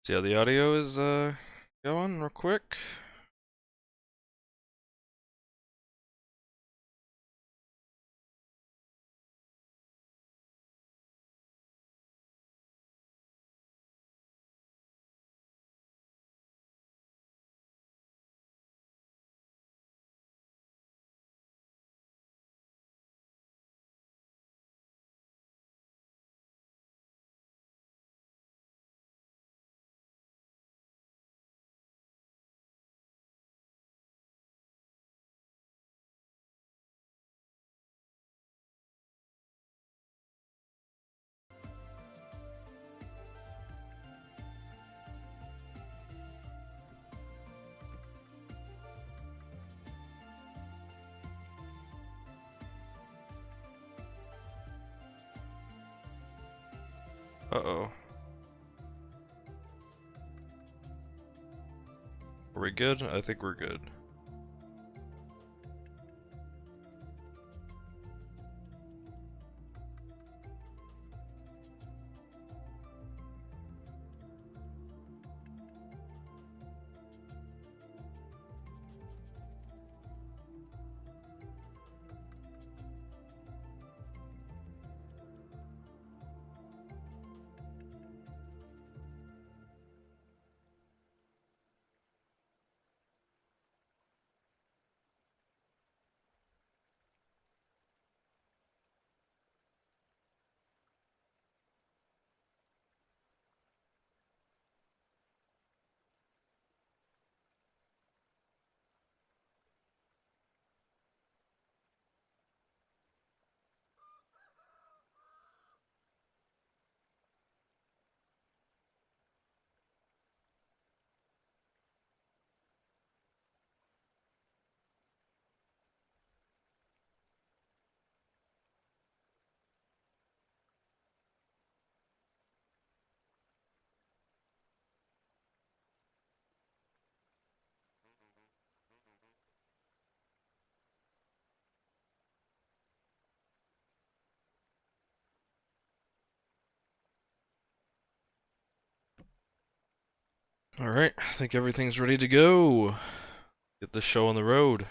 See how the audio is going real quick. Uh-oh. Are we good? I think we're good. Alright, I think everything's ready to go. Get the show on the road.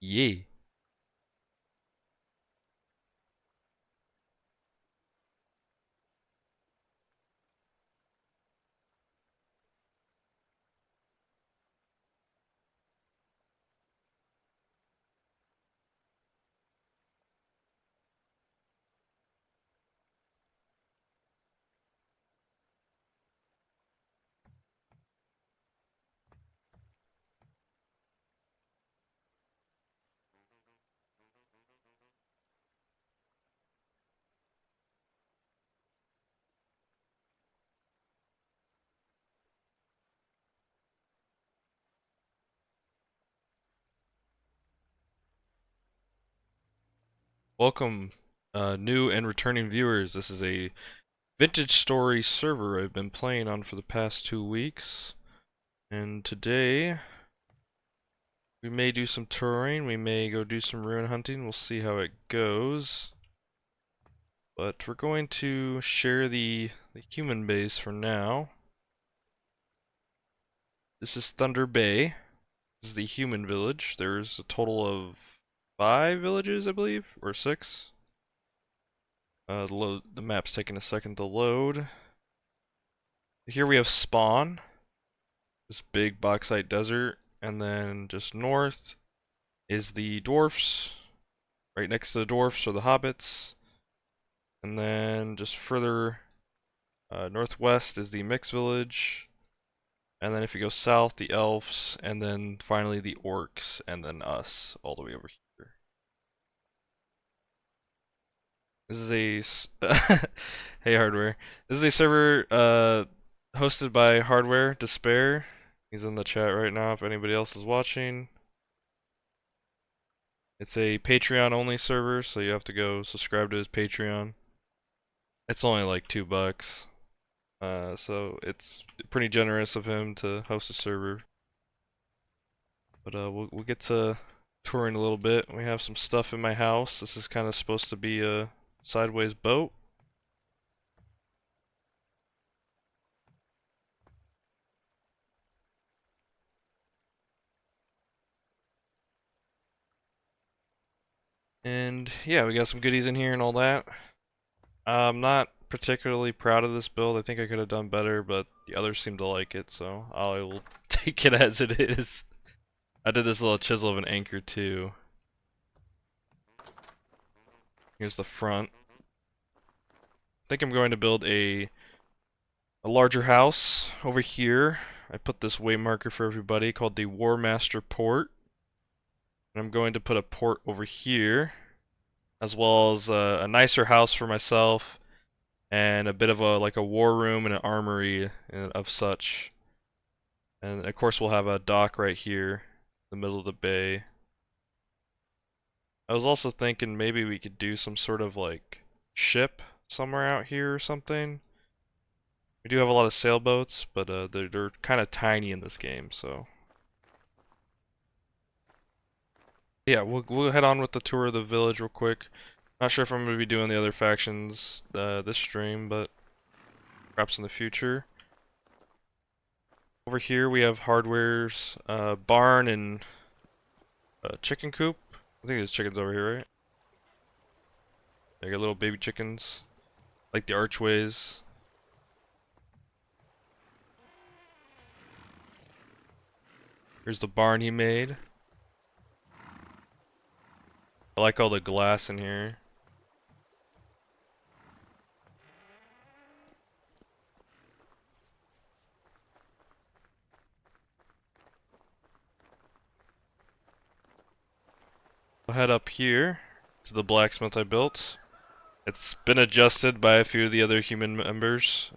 Yay. Welcome, new and returning viewers. This is a Vintage Story server I've been playing on for the past 2 weeks. And today, we may do some touring, we may go do some ruin hunting, we'll see how it goes. But we're going to share the human base for now. This is Thunder Bay. This is the human village. There's a total of 5 villages, I believe, or 6. The map's taking a second to load. Here we have spawn, this big bauxite desert, and then just north is the dwarfs. Right next to the dwarfs are the hobbits, and then just further northwest is the mixed village. And then if you go south, the elves, and then finally the orcs, and then us, all the way over here. This is a hey hardware. This is a server hosted by Hardware Despair. He's in the chat right now if anybody else is watching. It's a Patreon only server, so you have to go subscribe to his Patreon. It's only like $2. So it's pretty generous of him to host a server. But we'll get to touring a little bit. We have some stuff in my house. This is kind of supposed to be a sideways boat. And yeah, we got some goodies in here and all that. I'm not particularly proud of this build. I think I could have done better, but the others seem to like it, so I will take it as it is. I did this little chisel of an anchor too. Here's the front. I think I'm going to build a larger house over here. I put this way marker for everybody called the War Master Port. And I'm going to put a port over here, as well as a nicer house for myself, and a bit of a war room and an armory of such. And of course we'll have a dock right here, in the middle of the bay. I was also thinking maybe we could do some sort of like ship somewhere out here or something. We do have a lot of sailboats, but they're kind of tiny in this game, so. Yeah, we'll head on with the tour of the village real quick. Not sure if I'm going to be doing the other factions this stream, but perhaps in the future. Over here we have Hardware's barn and chicken coop. I think there's chickens over here, right? They got little baby chickens, like the archways. Here's the barn he made. I like all the glass in here. I'll head up here to the blacksmith I built. It's been adjusted by a few of the other human members,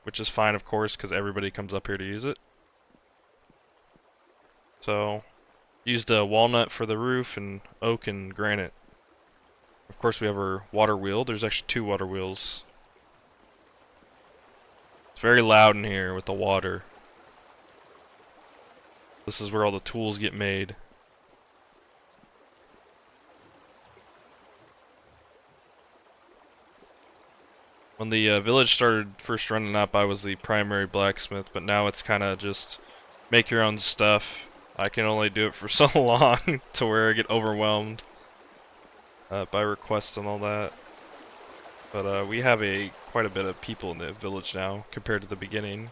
which is fine of course because everybody comes up here to use it. So, used a walnut for the roof and oak and granite. Of course we have our water wheel. There's actually 2 water wheels. It's very loud in here with the water. This is where all the tools get made. When the village started first running up, I was the primary blacksmith, but now it's kind of just make your own stuff. I can only do it for so long to where I get overwhelmed by requests and all that. But we have quite a bit of people in the village now compared to the beginning.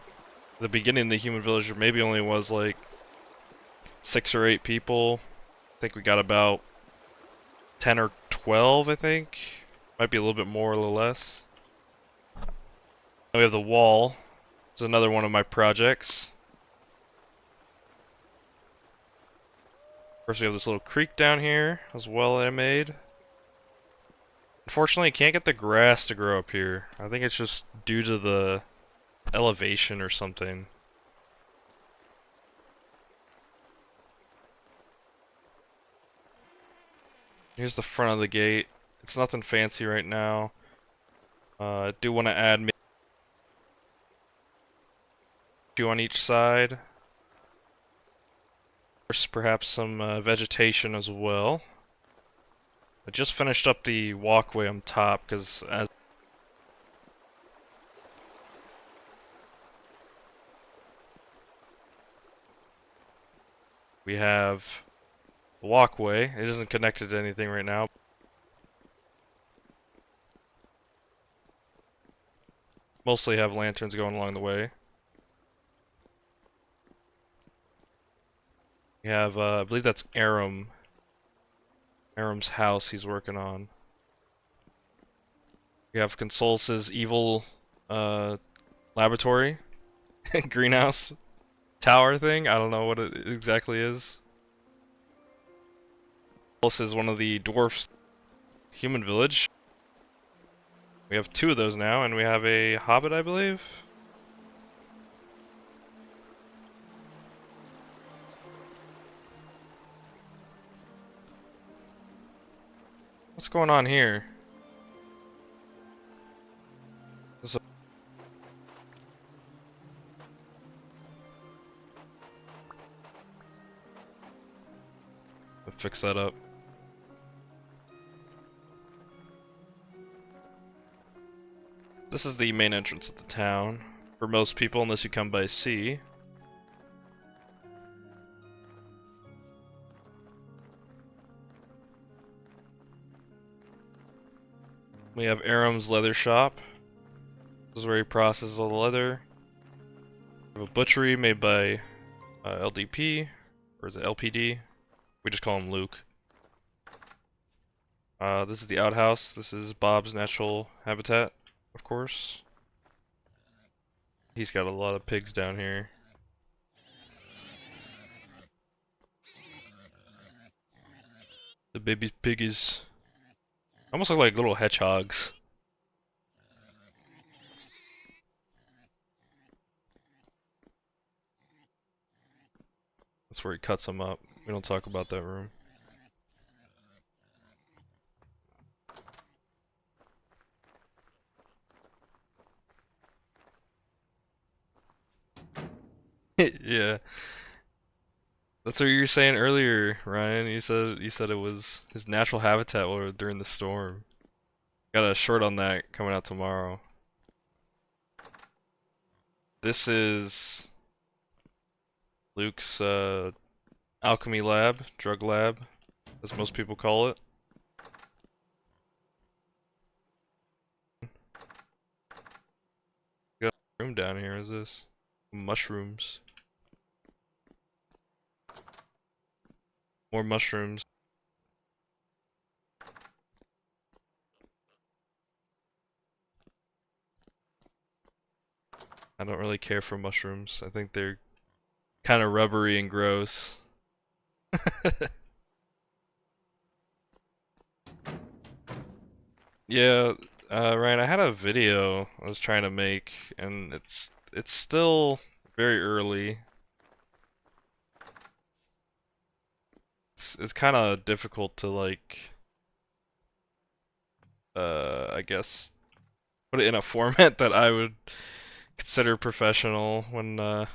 The beginning, the human villager maybe only was like 6 or 8 people. I think we got about 10 or 12, I think. Might be a little bit more, a little less. We have the wall. It's another one of my projects. Of course, we have this little creek down here as well that I made. Unfortunately, I can't get the grass to grow up here. I think it's just due to the elevation or something. Here's the front of the gate. It's nothing fancy right now. I do want to add maybe 2 on each side. There's perhaps some vegetation as well. I just finished up the walkway on top because as we have the walkway. It isn't connected to anything right now. Mostly have lanterns going along the way. We have, I believe that's Aram's house he's working on. We have Consolus's evil laboratory, greenhouse, tower thing. I don't know what it exactly is. Consolus is one of the dwarfs human village. We have 2 of those now, and we have a hobbit, I believe. What's going on here? Fix that up. This is the main entrance of the town for most people, unless you come by sea. We have Aram's leather shop. This is where he processes all the leather. We have a butchery made by LDP, or is it LPD? We just call him Luke. This is the outhouse. This is Bob's natural habitat, of course. He's got a lot of pigs down here. The baby piggies almost look like little hedgehogs. That's where he cuts them up. We don't talk about that room. Yeah. That's what you were saying earlier, Ryan. You said it was his natural habitat during the storm. Got a short on that coming out tomorrow. This is Luke's alchemy lab, drug lab, as most people call it. Got a room down here. Is this mushrooms? More mushrooms. I don't really care for mushrooms. I think they're kind of rubbery and gross. Yeah, Ryan, I had a video I was trying to make, and it's still very early. It's kind of difficult to like, I guess, put it in a format that I would consider professional when I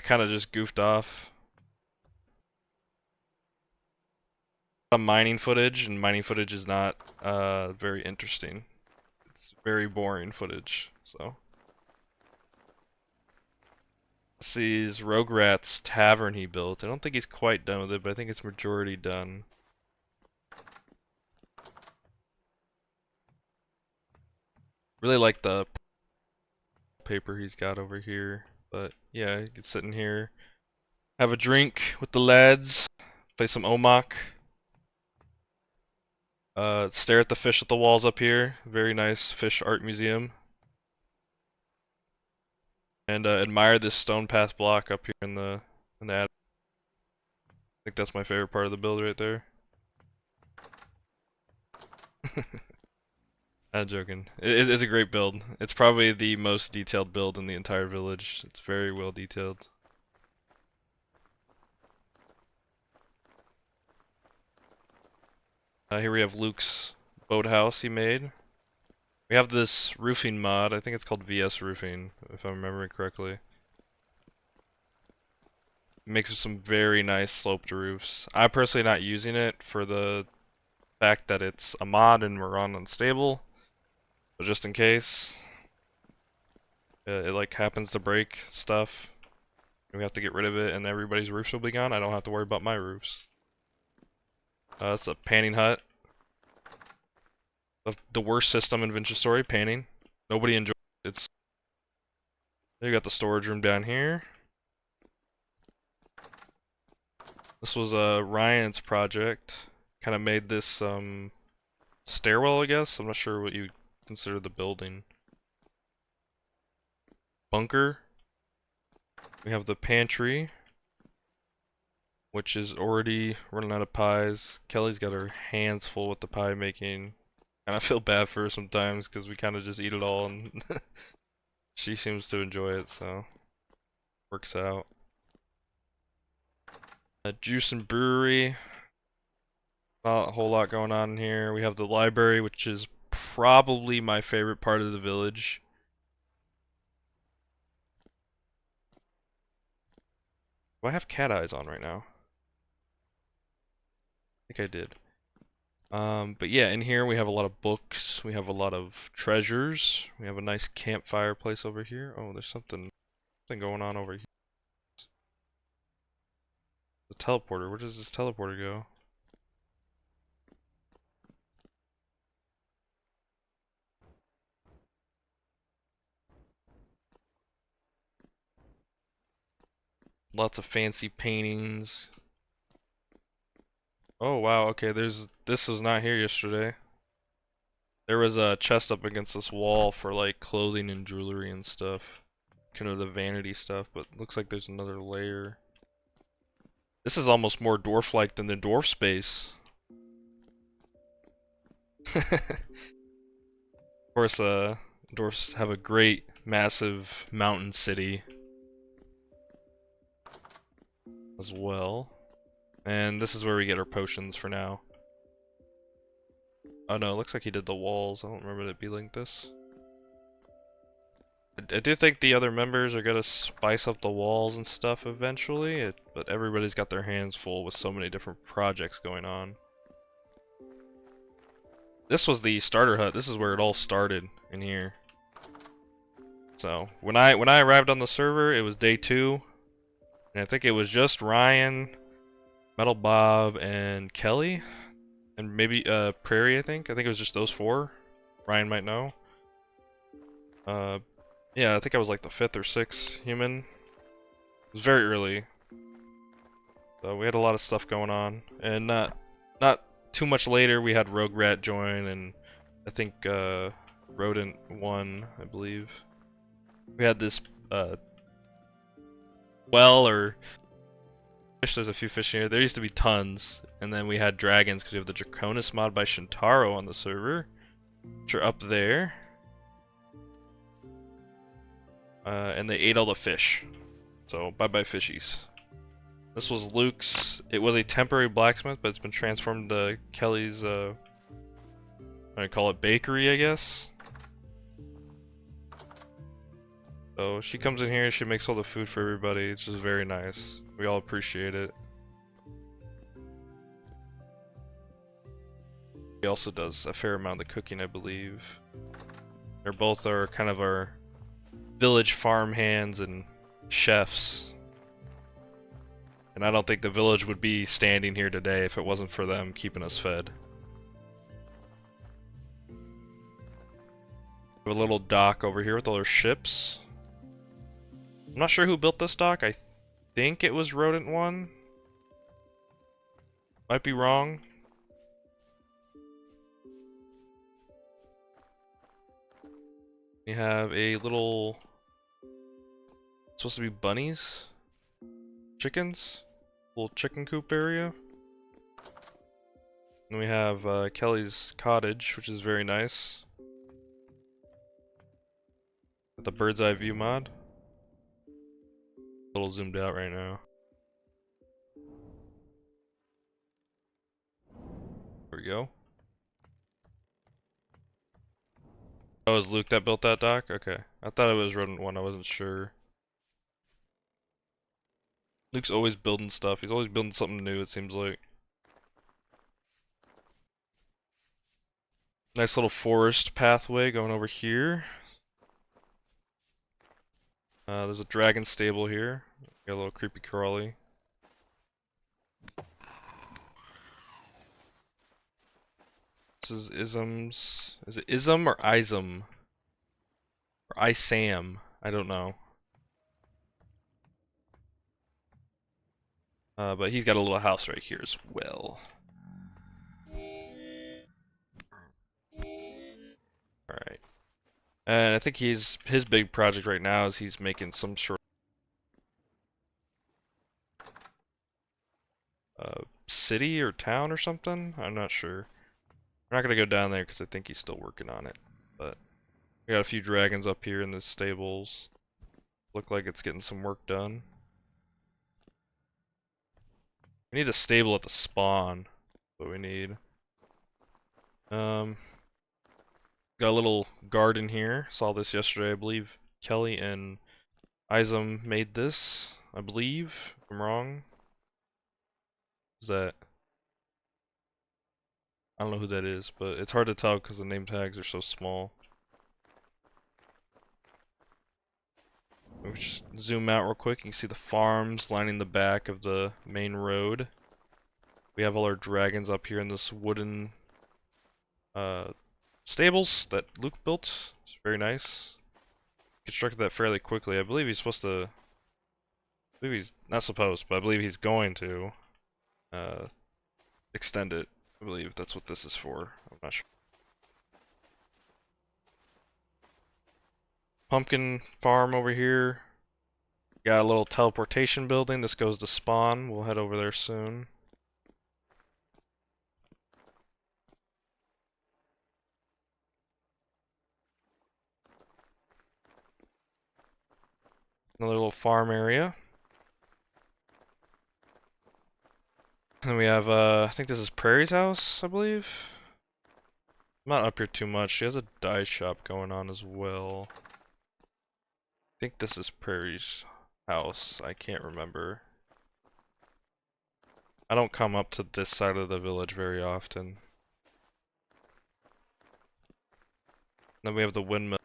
kind of just goofed off. Some mining footage, and mining footage is not very interesting. It's very boring footage, so. This is Rogue Rat's tavern he built. I don't think he's quite done with it, but I think it's majority done. Really like the paper he's got over here, but yeah, you can sit in here, have a drink with the lads, play some Omok, stare at the fish at the walls up here. Very nice fish art museum. And admire this stone path block up here in the attic. I think that's my favorite part of the build right there. I'm joking. It's a great build. It's probably the most detailed build in the entire village. It's very well detailed. Here we have Luke's boathouse he made. We have this roofing mod. I think it's called VS Roofing, if I'm remembering correctly. It makes some very nice sloped roofs. I'm personally not using it for the fact that it's a mod and we're on unstable, but just in case it like happens to break stuff, we have to get rid of it, and everybody's roofs will be gone. I don't have to worry about my roofs. That's a panning hut. The worst system in Vintage Story, panning. Nobody enjoys it. It's. You got the storage room down here. This was Ryan's project. Kind of made this stairwell, I guess. I'm not sure what you consider the building. Bunker. We have the pantry, which is already running out of pies. Kelly's got her hands full with the pie making. And I feel bad for her sometimes because we kind of just eat it all, and she seems to enjoy it, so works out. A juice and brewery. Not a whole lot going on in here. We have the library, which is probably my favorite part of the village. Do I have cat eyes on right now? I think I did. But yeah, in here we have a lot of books. We have a lot of treasures. We have a nice campfire place over here. Oh, there's something going on over here. The teleporter. Where does this teleporter go? Lots of fancy paintings. Oh wow, okay, this was not here yesterday. There was a chest up against this wall for like clothing and jewelry and stuff. Kind of the vanity stuff, but looks like there's another layer. This is almost more dwarf-like than the dwarf space. Of course, dwarfs have a great, massive mountain city as well. And this is where we get our potions for now. Oh no, it looks like he did the walls. I don't remember it being like this. I do think the other members are gonna spice up the walls and stuff eventually, but everybody's got their hands full with so many different projects going on. This was the starter hut. This is where it all started in here. So when I arrived on the server, it was day 2, and I think it was just Ryan, Metal Bob, and Kelly, and maybe Prairie. I think it was just those 4. Ryan might know. Yeah, I think I was like the 5th or 6th human. It was very early, so we had a lot of stuff going on, and not too much later we had Rogue Rat join, and I think Rodent 1, I believe. We had this well or fish. There's a few fish here. There used to be tons, and then we had dragons because we have the Draconis mod by Shintaro on the server, which are up there. And they ate all the fish, so bye bye fishies. This was Luke's. It was a temporary blacksmith, but it's been transformed to Kelly's, I call it bakery, I guess. So she comes in here, she makes all the food for everybody. It's just very nice. We all appreciate it. He also does a fair amount of the cooking, I believe. They're both our kind of our village farm hands and chefs. And I don't think the village would be standing here today if it wasn't for them keeping us fed. We have a little dock over here with all our ships. I'm not sure who built this dock. I think it was Rodent 1. Might be wrong. We have a little... It's supposed to be bunnies? Chickens? Little chicken coop area. And we have Kelly's cottage, which is very nice. With the bird's eye view mod. A little zoomed out right now. There we go. Oh, it was Luke that built that dock? Okay. I thought it was Rodent 1, I wasn't sure. Luke's always building stuff. He's always building something new, it seems like. Nice little forest pathway going over here. There's a dragon stable here. Got a little creepy crawly. This is Ism's. Is it Ism or Ism? Or Isam? I don't know. But he's got a little house right here as well. Alright. And I think his big project right now is he's making some sort of city or town or something? I'm not sure. We're not gonna go down there because I think he's still working on it. But we got a few dragons up here in the stables. Look like it's getting some work done. We need a stable at the spawn. That's what we need. Got a little garden here. Saw this yesterday, I believe. Kelly and Isam made this, I believe. If I'm wrong. Is that? I don't know who that is, but it's hard to tell because the name tags are so small. We just zoom out real quick. You can see the farms lining the back of the main road. We have all our dragons up here in this wooden stables that Luke built. It's very nice. Constructed that fairly quickly. I believe he's supposed to believe he's not supposed, but I believe he's going to uh, extend it. I believe that's what this is for. I'm not sure. Pumpkin farm over here. Got a little teleportation building. This goes to spawn. We'll head over there soon. Another little farm area. And we have, I think this is Prairie's house, I believe. I'm not up here too much. She has a dye shop going on as well. I think this is Prairie's house. I can't remember. I don't come up to this side of the village very often. Then we have the windmill.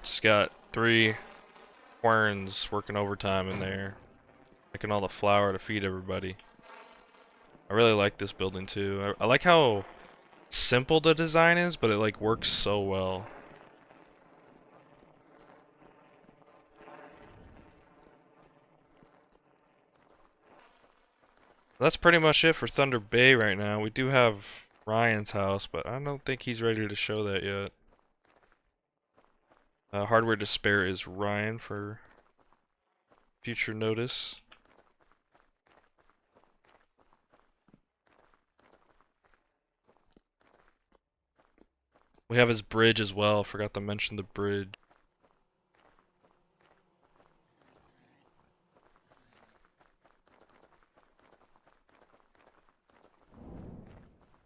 It's got 3 querns working overtime in there, making all the flour to feed everybody. I really like this building too. I like how simple the design is, but it like works so well. That's pretty much it for Thunder Bay right now. We do have Ryan's house, but I don't think he's ready to show that yet. Hardware to spare is Ryan for future notice. We have his bridge as well. Forgot to mention the bridge.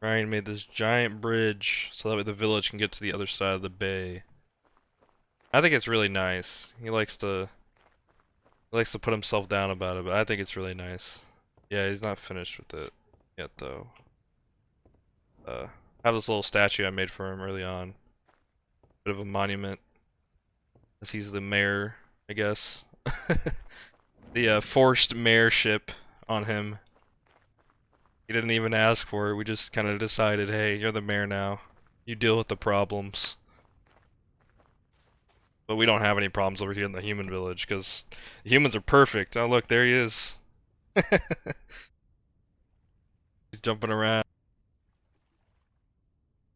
Ryan made this giant bridge so that way the village can get to the other side of the bay. I think it's really nice. He likes to put himself down about it, but I think it's really nice. Yeah, he's not finished with it yet though. I have this little statue I made for him early on. Bit of a monument. As he's the mayor, I guess. The forced mayorship on him. He didn't even ask for it. We just kind of decided, hey, you're the mayor now. You deal with the problems. But we don't have any problems over here in the human village because the humans are perfect. Oh, look, there he is. He's jumping around.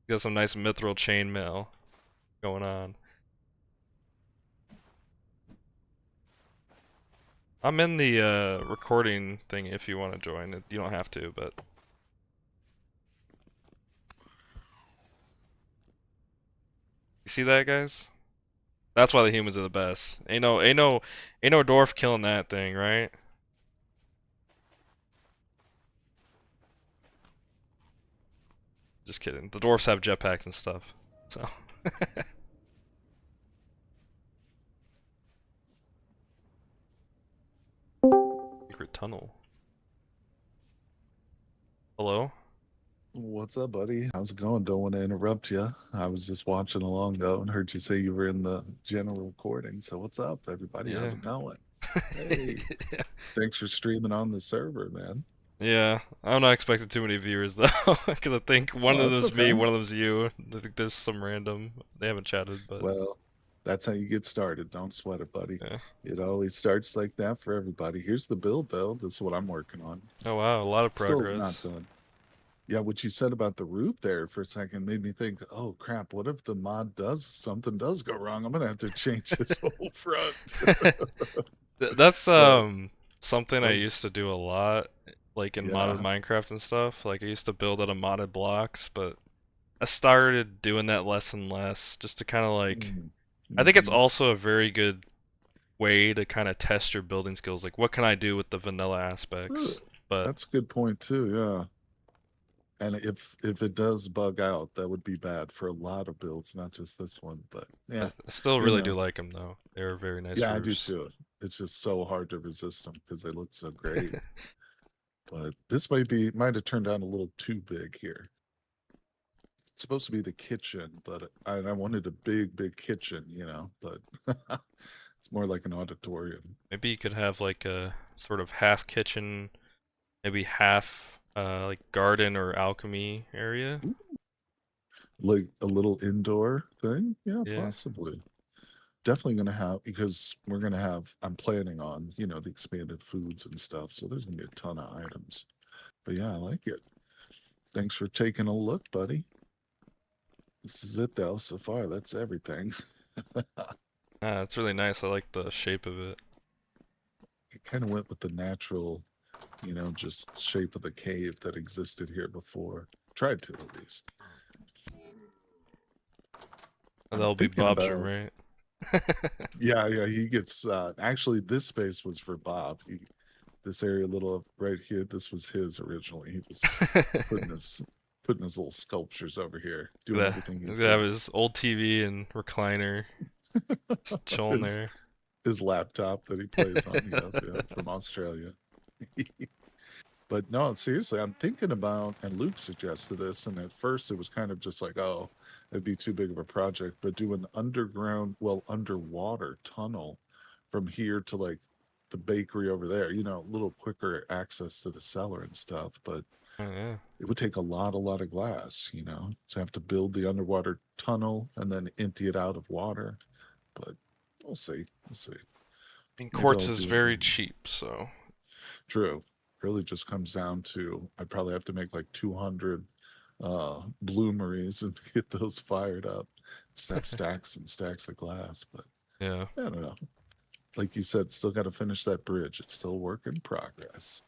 Got some nice mithril chainmail going on. I'm in the recording thing if you want to join. You don't have to, but you see that, guys? That's why the humans are the best. Ain't no dwarf killing that thing, right? Just kidding. The dwarfs have jetpacks and stuff, so. Secret tunnel. Hello? What's up, buddy? How's it going? Don't want to interrupt you. I was just watching along though and heard you say you were in the general recording. So what's up, everybody? Yeah. How's it going? Hey, thanks for streaming on the server, man. Yeah, I'm not expecting too many viewers though, because I think one Oh, of it's them's me, okay. one of them's you. I think there's some random. They haven't chatted, but Well, that's how you get started. Don't sweat it, buddy. yeah. It always starts like that for everybody. Here's the build though. This is what I'm working on. Oh wow, a lot of Still not progress. done. Yeah, what you said about the roof there for a second made me think, oh crap, what if the mod does something does go wrong? I'm gonna have to change this whole front. That's But something I used to let's do a lot, like in modded yeah. Minecraft and stuff. Like I used to build out of modded blocks, but I started doing that less and less, just to kind of like. Mm, I think it's mhm. also a very good way to kind of test your building skills. Like, what can I do with the vanilla Ooh, aspects? But that's a good point too, yeah. And if it does bug out, that would be bad for a lot of builds, not just this one. But I yeah, still you really do know, like them though. They're very nice yeah, I do roofs. too. It's just so hard to resist them because they look so great. But this might have turned out a little too big here. It's supposed to be the kitchen, but I wanted a big kitchen, but it's more like an auditorium. Maybe you could have like a sort of half kitchen, maybe half. like garden or alchemy area. Ooh, like a little indoor thing? Yeah, Yeah. possibly. Definitely gonna have because we're gonna have. I'm planning on the expanded foods and stuff. So there's gonna be a ton of items. But yeah, I like it. Thanks for taking a look, buddy. This is it though. So far, that's everything. It's really nice. I like the shape of it. It kind of went with the natural, just shape of the cave that existed here before. Tried to at least. And I'm that'll be thinking Bob's room, about. right? Yeah, yeah. He gets. Actually, this space was for Bob. This area, little right here. This was his originally. He was putting his putting his little sculptures over here, doing Yeah, everything he he's gonna have could. his old TV and recliner just chilling his there. his laptop that he plays on. Yep, yep, from Australia. But no, seriously, I'm thinking about, and Luke suggested this, and at first it was kind of just like, oh, it'd be too big of a project, but do an underground, well, underwater tunnel from here to like the bakery over there, a little quicker access to the cellar and stuff. But Oh, yeah. it would take a lot of glass, to have to build the underwater tunnel and then empty it out of water. But we'll see. We'll see. And Maybe quartz I'll is do it very again. cheap, so True. Really just comes down to I probably have to make like 200 bloomeries and get those fired up. Just have stacks and stacks of glass. But yeah. I don't know. Like you said, still got to finish that bridge. It's still work in progress.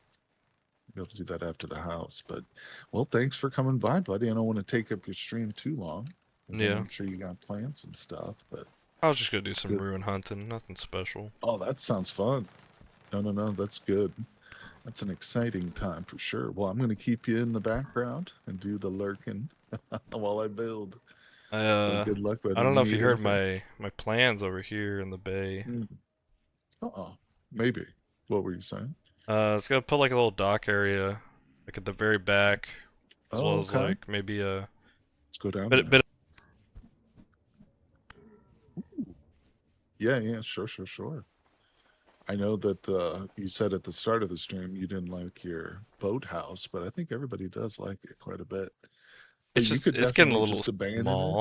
Be able to do that after the house. But well, thanks for coming by, buddy. I don't want to take up your stream too long because I know Yeah. I'm sure you got plans and stuff. But I was just gonna do some good. ruin hunting, nothing special. Oh, that sounds fun. No, no, no. That's good. That's an exciting time for sure. Well, I'm going to keep you in the background and do the lurking while I build. I But good luck, I buddy. don't You know if you need heard anything? my plans over here in the bay. Mm. Maybe. What were you saying? It's gonna put like a little dock area, like at the very back, as Oh, well as okay. like maybe a Let's go down bit there. bit. Yeah, yeah, sure, sure, sure. I know that you said at the start of the stream you didn't like your boathouse, but I think everybody does like it quite a bit. But It's you just could it's getting a definitely little just abandon it. small.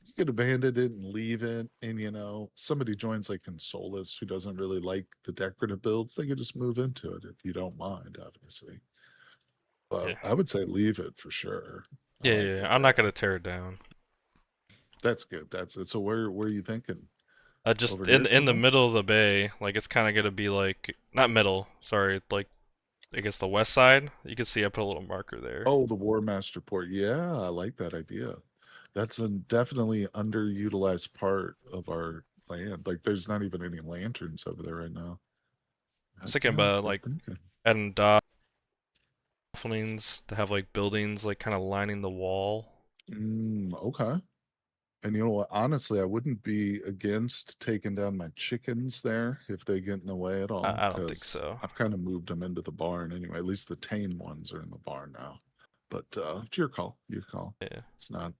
You could abandon it and leave it. And, somebody joins like Consolas who doesn't really like the decorative builds, they could just move into it if you don't mind, obviously. But Yeah. I would say leave it for sure. I Yeah, yeah, like yeah. it I'm not there. gonna tear it down. That's good. That's it. So where are you thinking? Just Over here in the somewhere? middle of the bay, like it's kind of gonna be like not middle, sorry, like I guess the west side. You can see I put a little marker there. Oh, the War Master Port. Yeah, I like that idea. That's a definitely underutilized part of our land. Like there's not even any lanterns over there right now. I was Heck thinking yeah, about good like thinking. adding dolphins to have like buildings like kind of lining the wall. Okay. And you know what? Honestly, I wouldn't be against taking down my chickens there if they get in the way at all, I don't think because so. I've kind of moved them into the barn anyway. At least the tame ones are in the barn now. But it's your call. Your call. Yeah. It's not.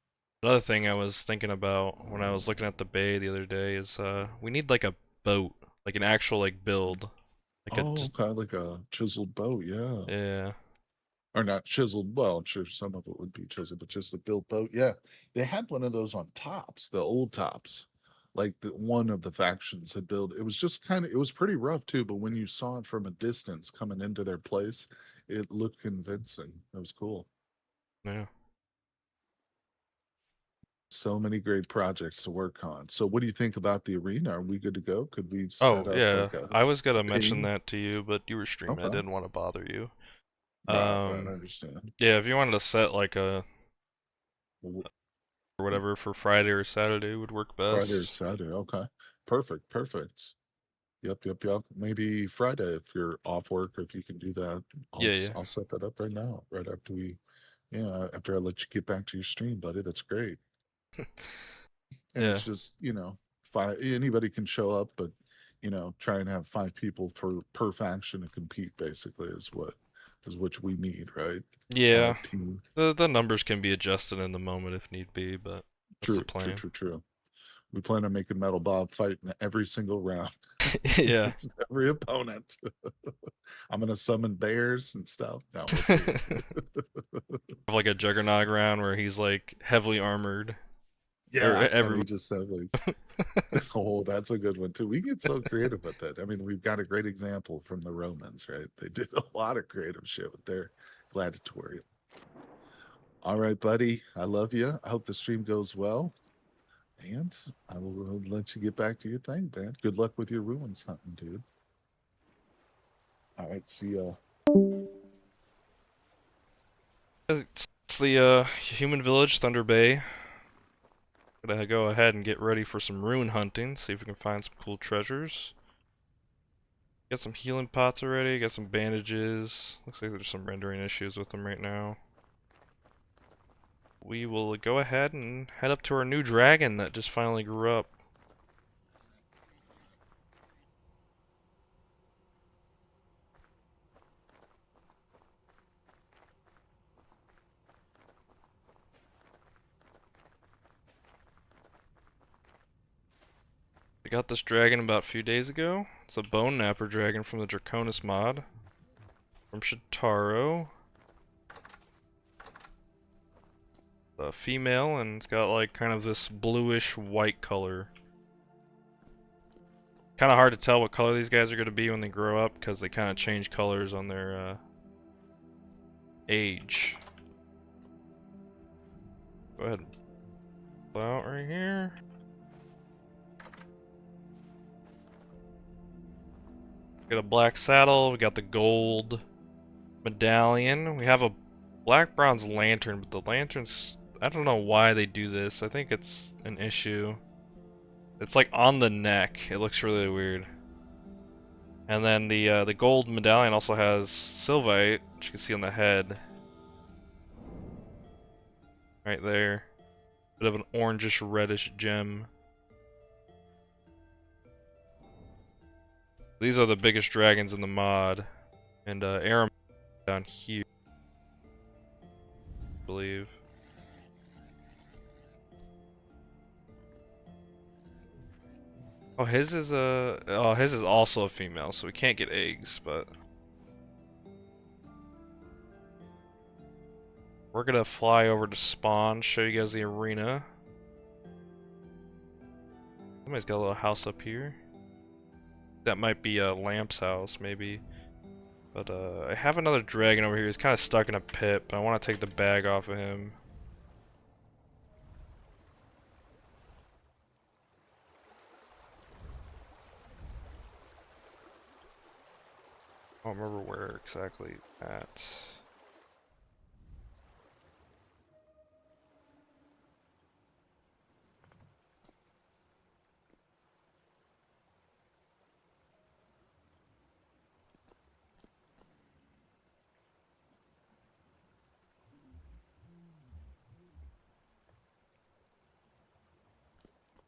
Another thing I was thinking about when I was looking at the bay the other day is we need like a boat, like an actual like build, like a Oh, just okay, like a chiseled boat, yeah. yeah. Or not chiseled. Well, I'm sure some of it would be chiseled, but just a built boat. Yeah, they had one of those on tops, the old tops. Like the one of the factions had built. It was just kind of. It was pretty rough too. But when you saw it from a distance coming into their place, it looked convincing. It was cool. Yeah. So many great projects to work on. So, what do you think about the arena? Are we good to go? Could we set Oh up yeah, like a I was gonna mention ping? that to you, but you were streaming. I Okay. didn't want to bother you. Right, right. I Um, understand. yeah, if you wanted to set like a W- or whatever for Friday or Saturday would work Friday or best. Saturday. Okay. Perfect. Perfect. Yep, yep, yep. Maybe Friday if you're off work or if you can do that. Yeah, yeah, I'll set that up right now, right after after I let you get back to your stream, buddy. That's great. And yeah, it's just, five anybody can show up, but try and have five people per faction to compete basically is what we need, right? yeah. Five team. The numbers can be adjusted in the moment if need be, but that's the True, true, plan. true, true. We plan on making Metal Bob fight in every single round. Yeah. Every opponent. I'm gonna summon bears and stuff. No, we'll see. Like a Juggernog round where he's like heavily armored. Yeah, and Every we just have like, oh, that's a good one too. We get so creative with it. I mean, we've got a great example from the Romans, right? They did a lot of creative shit with their gladiatorial. All right, buddy. I love you. I hope the stream goes well. And I will let you get back to your thing, man. Good luck with your ruins hunting, dude. All right, see ya. It's the human village, Thunder Bay. Gonna go ahead and get ready for some rune hunting, see if we can find some cool treasures. Got some healing pots already, got some bandages. Looks like there's some rendering issues with them right now. We will go ahead and head up to our new dragon that just finally grew up. I got this dragon about a few days ago. It's a Bone Napper dragon from the Draconis mod. From Shitaro. A female, and it's got like kind of this bluish white color. Kind of hard to tell what color these guys are going to be when they grow up because they kind of change colors on their age. Go ahead and pull out right here. Got a black saddle, we got the gold medallion. We have a black bronze lantern, but the lanterns, I don't know why they do this. I think it's an issue. It's like on the neck. It looks really weird. And then the gold medallion also has Sylvite, which you can see on the head. Right there. Bit of an orangish reddish gem. These are the biggest dragons in the mod. And Aram down here, I believe. Oh, his is also a female, so we can't get eggs, but we're gonna fly over to spawn, show you guys the arena. Somebody's got a little house up here. That might be a Lamp's house, maybe. But I have another dragon over here. He's kind of stuck in a pit, but I want to take the bag off of him. I don't remember where exactly at.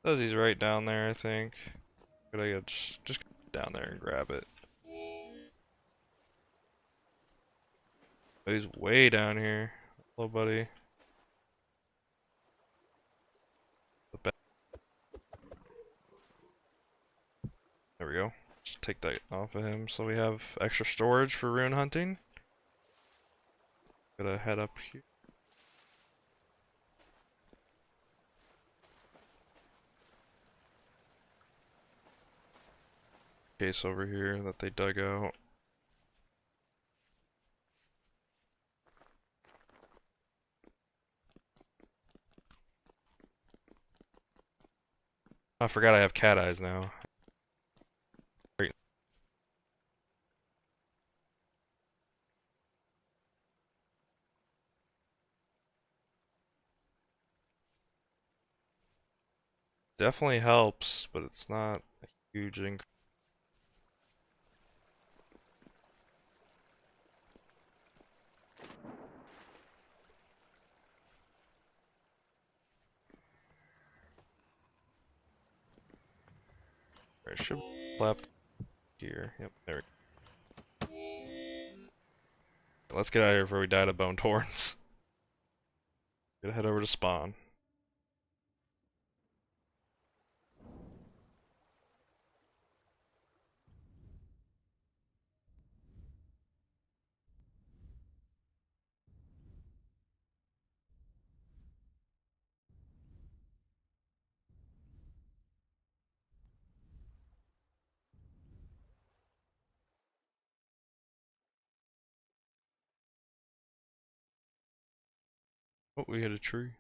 He's right down there, I think. Gotta go just go down there and grab it. But he's way down here. Hello, buddy. There we go. Just take that off of him so we have extra storage for rune hunting. Gotta head up here. Case over here that they dug out. I forgot I have cat eyes now. Great. Definitely helps, but it's not a huge increase. There should be left here. Yep, there we go. Let's get out of here before we die to bone torrents. Gotta head over to spawn. Oh, we hit a tree.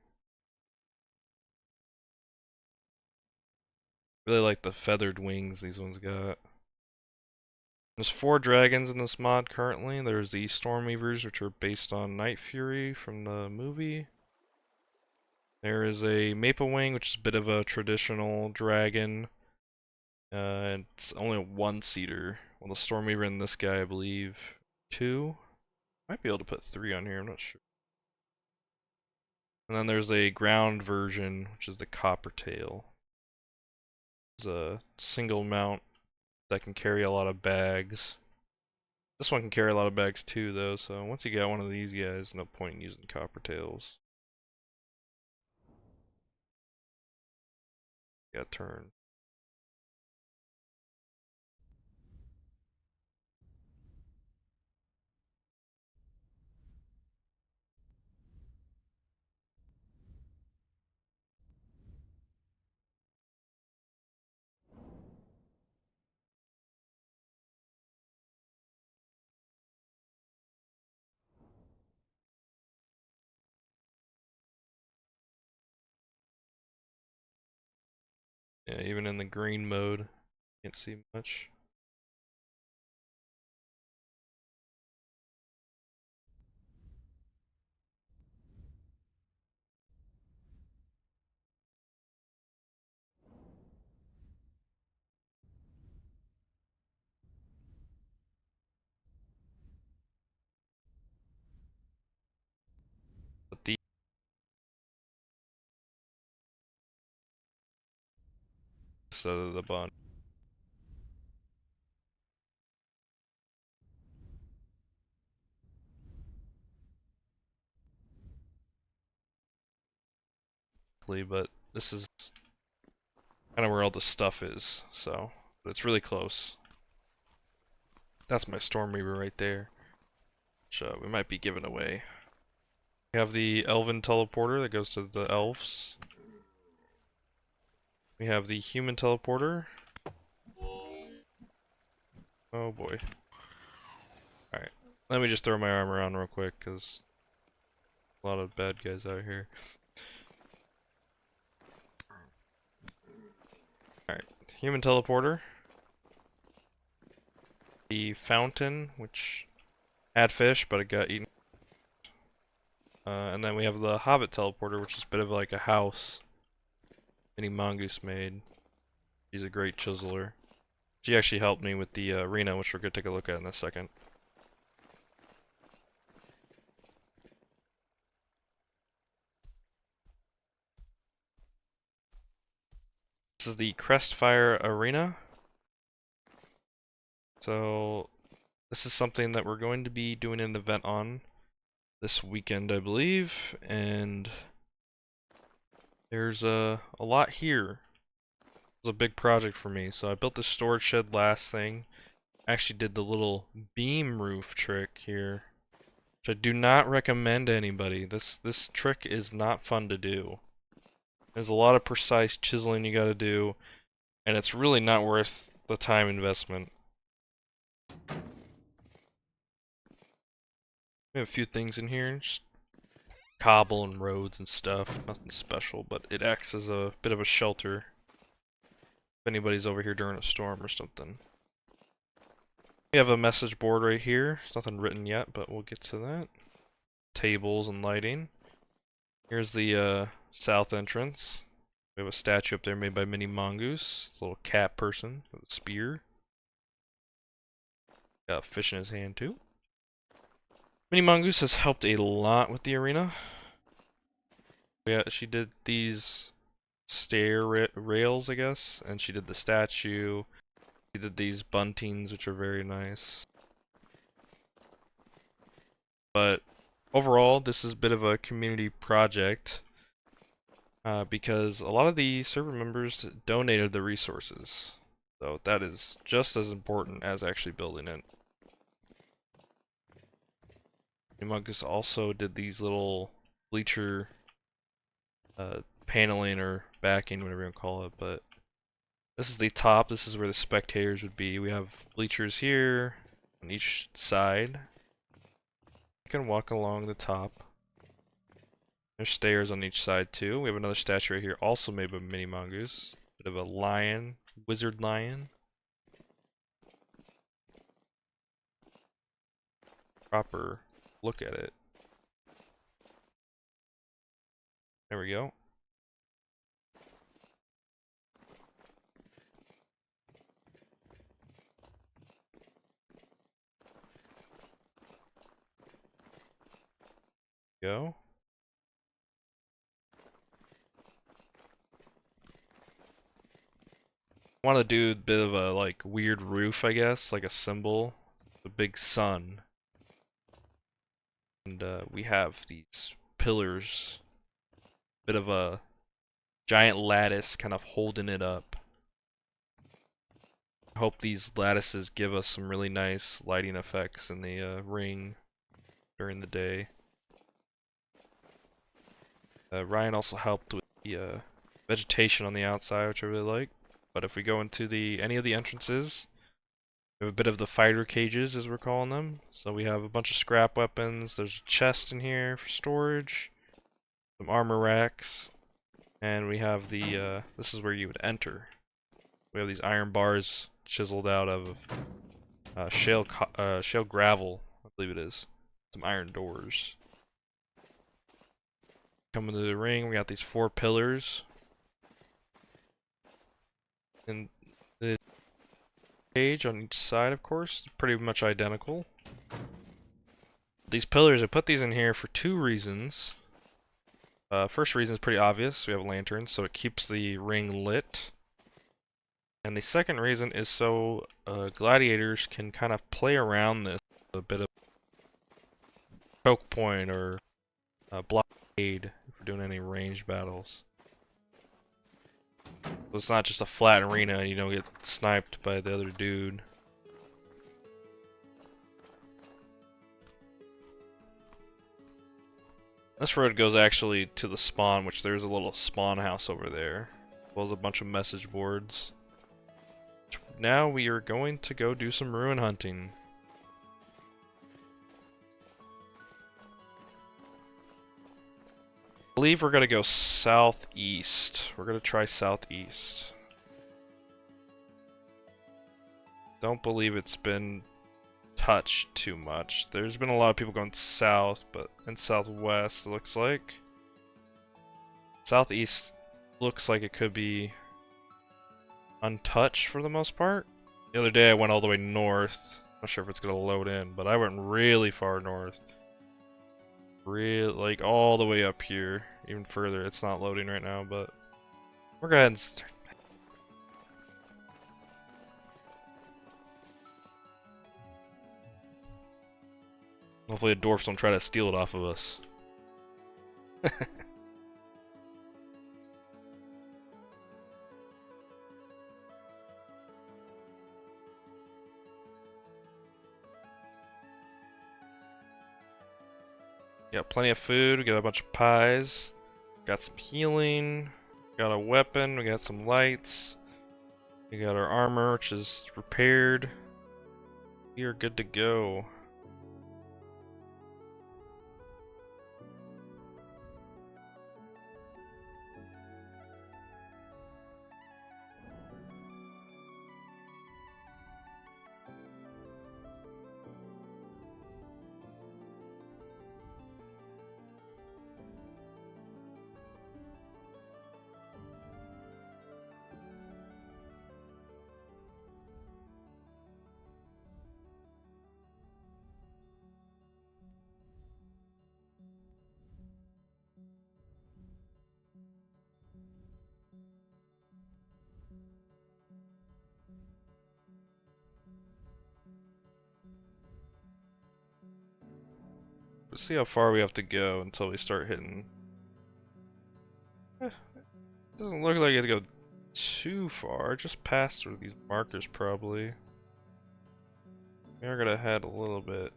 Really like the feathered wings these ones got. There's 4 dragons in this mod currently. There's the Stormweavers, which are based on Night Fury from the movie. There is a Maple Wing, which is a bit of a traditional dragon. It's only a 1-seater. Well, the Stormweaver and this guy, I believe, 2. Might be able to put 3 on here, I'm not sure. And then there's a ground version, which is the Coppertail. It's a single mount that can carry a lot of bags. This one can carry a lot of bags too, though, so once you got one of these guys, no point in using Coppertails. Got turn. Yeah, even in the green mode, can't see much. But the the bond. But this is kind of where all the stuff is, so but it's really close. That's my Stormweaver right there, which we might be giving away. We have the Elven teleporter that goes to the elves. We have the human teleporter. Oh boy. Alright, let me just throw my armor on real quick, because a lot of bad guys out here. Alright, human teleporter. The fountain, which had fish, but it got eaten. And then we have the Hobbit teleporter, which is a bit of like a house any mongoose made. He's a great chiseler. She actually helped me with the arena, which we're going to take a look at in a second. This is the Crestfire Arena. So this is something that we're going to be doing an event on this weekend, I believe, and there's a lot here. It was a big project for me, so I built the storage shed last thing. Actually did the little beam roof trick here, which I do not recommend to anybody. This trick is not fun to do. There's a lot of precise chiseling you gotta do, and it's really not worth the time investment. We have a few things in here, just cobble and roads and stuff, nothing special, but it acts as a bit of a shelter if anybody's over here during a storm or something. We have a message board right here. It's nothing written yet, but we'll get to that. Tables and lighting. Here's the south entrance. We have a statue up there made by Mini Mongoose. It's a little cat person with a spear. Got a fish in his hand too. Mini Mongoose has helped a lot with the arena. Yeah, she did these stair rails, I guess, and she did the statue. She did these buntings, which are very nice. But overall, this is a bit of a community project because a lot of the server members donated the resources. So that is just as important as actually building it. Humongous also did these little bleacher paneling or backing, whatever you want to call it, but this is the top. This is where the spectators would be. We have bleachers here on each side. You can walk along the top. There's stairs on each side too. We have another statue right here, also made by Mini Mongoose. Bit of a lion, wizard lion. Proper look at it. There we go. Go. Want to do a bit of a like weird roof, I guess, like a symbol, a big sun, and we have these pillars, bit of a giant lattice kind of holding it up. I hope these lattices give us some really nice lighting effects in the ring during the day. Ryan also helped with the vegetation on the outside, which I really like. But if we go into any of the entrances, we have a bit of the fighter cages, as we're calling them. So we have a bunch of scrap weapons. There's a chest in here for storage, some armor racks, and we have this is where you would enter. We have these iron bars chiseled out of shale gravel, I believe it is. Some iron doors. Coming to the ring, we got these 4 pillars. And the cage on each side, of course, pretty much identical. These pillars, I put these in here for 2 reasons. First reason is pretty obvious. We have lanterns, so it keeps the ring lit. And the second reason is so gladiators can kind of play around this a bit of choke point or blockade if we're doing any ranged battles. So it's not just a flat arena and you don't get sniped by the other dude. This road goes actually to the spawn, which there's a little spawn house over there, as well as a bunch of message boards. Now we are going to go do some ruin hunting. I believe we're gonna go southeast. We're gonna try southeast. Don't believe it's been touched too much. There's been a lot of people going south, but in southwest it looks like. Southeast looks like it could be untouched for the most part. The other day I went all the way north. Not sure if it's gonna load in, but I went really far north. Like all the way up here, even further. It's not loading right now, but we're gonna go ahead and start. Hopefully the dwarfs don't try to steal it off of us. Got plenty of food, we got a bunch of pies, got some healing, got a weapon, we got some lights, we got our armor, which is repaired. We are good to go. Let's see how far we have to go until we start hitting. Doesn't look like it to go too far, just past through these markers probably. We're gonna head a little bit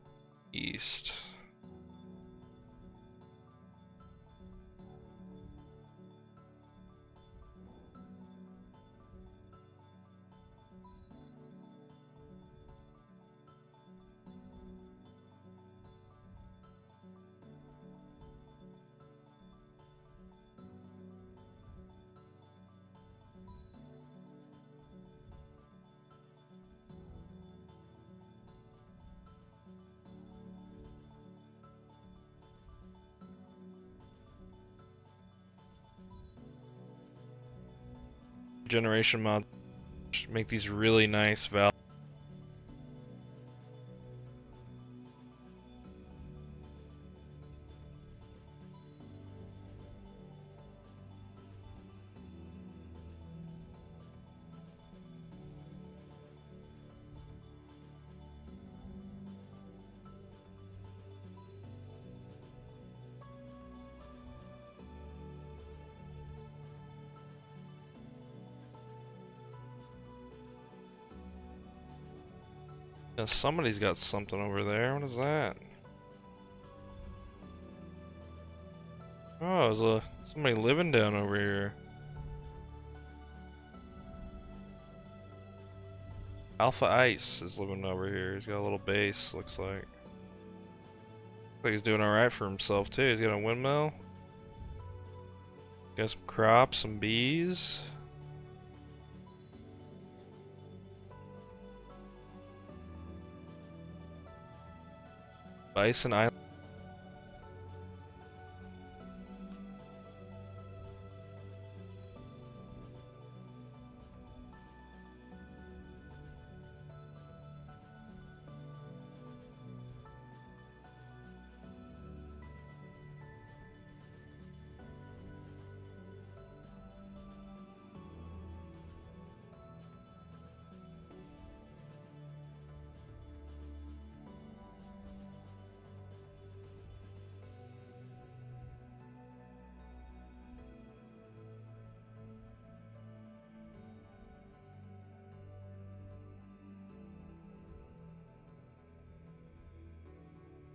east. regeneration mod. Make these really nice valves. Yeah, somebody's got something over there. What is that? Oh, there's somebody living down over here. Alpha Ice is living over here. He's got a little base, looks like. Looks like he's doing alright for himself too. He's got a windmill. Got some crops, some bees. Bison Island.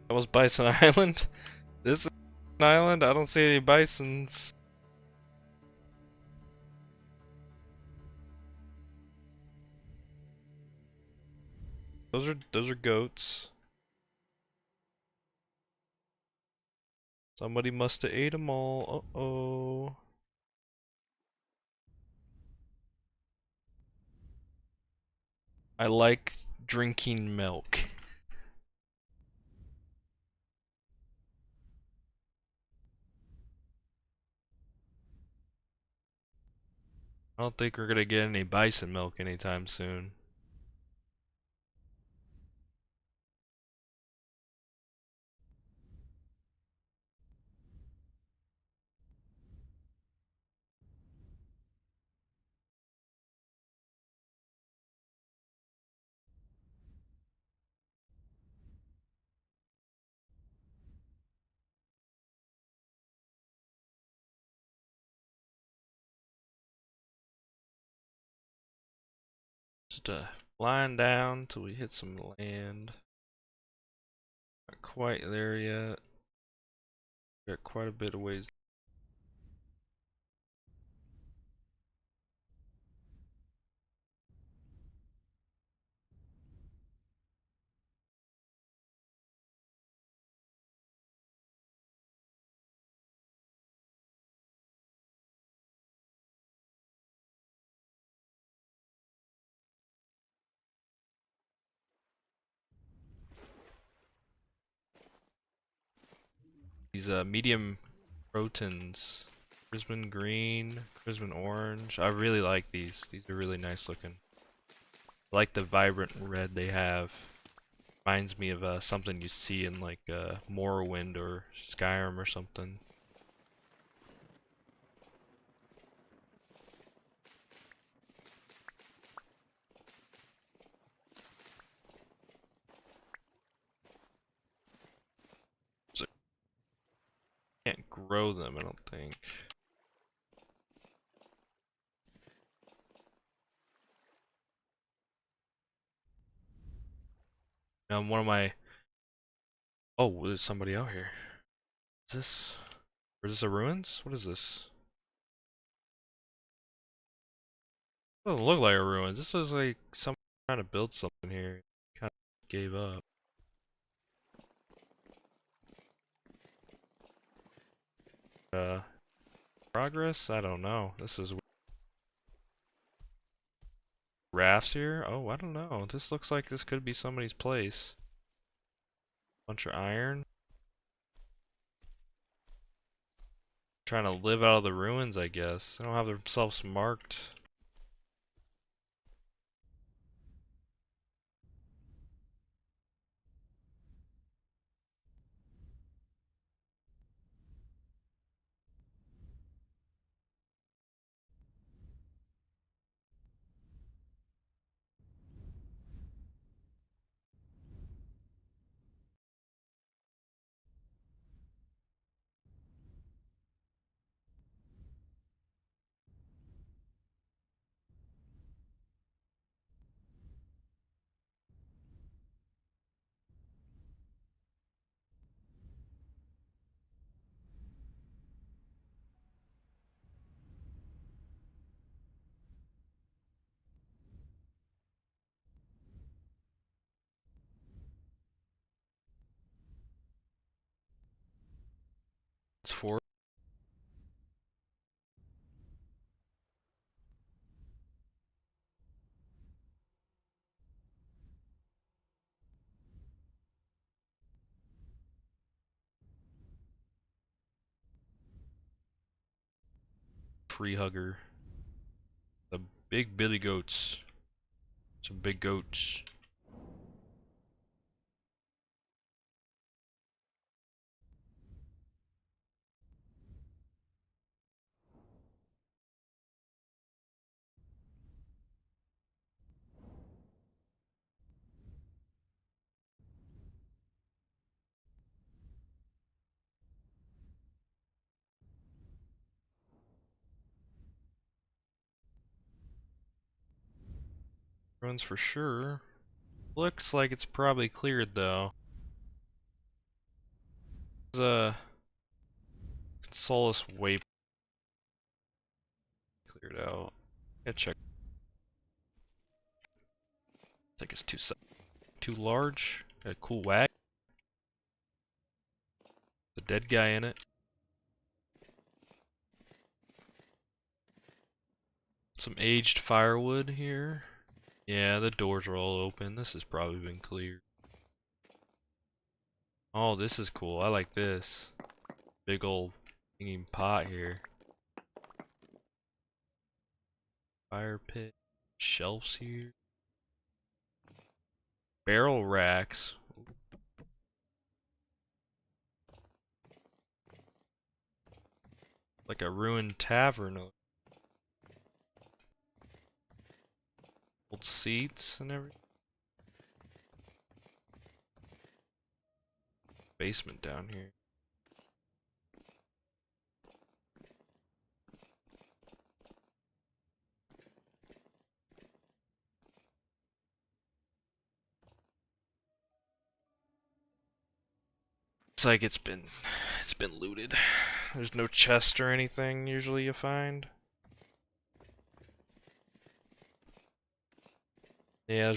That was Bison Island. This is an island. I don't see any bisons. Those are goats. Somebody must have ate them all. Uh-oh. I like drinking milk. I don't think we're gonna get any bison milk anytime soon. Just flying down till we hit some land. Not quite there yet. Got quite a bit of ways. These medium protons. Prisman green, Prisman orange. I really like these. These are really nice looking. I like the vibrant red they have. Reminds me of something you see in like Morrowind or Skyrim or something. So can't grow them, I don't think. Now one of my oh, there's somebody out here. Is this or is this a ruins? What is this? Doesn't look like a ruins. This looks like someone trying to build something here. Kind of gave up. Progress? I don't know. This is rafts here? Oh, I don't know. This looks like this could be somebody's place. Bunch of iron. Trying to live out of the ruins, I guess. They don't have themselves marked. It's for tree hugger. The big billy goats. Some big goats. Runs for sure. Looks like it's probably cleared though. There's a Solace way cleared out. Gotta check. I think it's too large. Got a cool wag. The dead guy in it. Some aged firewood here. Yeah, the doors are all open. This has probably been cleared. Oh, this is cool. I like this. Big old hanging pot here. Fire pit. Shelves here. Barrel racks. Like a ruined tavern. Old seats and everything. Basement down here. It's like it's been looted. There's no chest or anything usually you find. Yeah,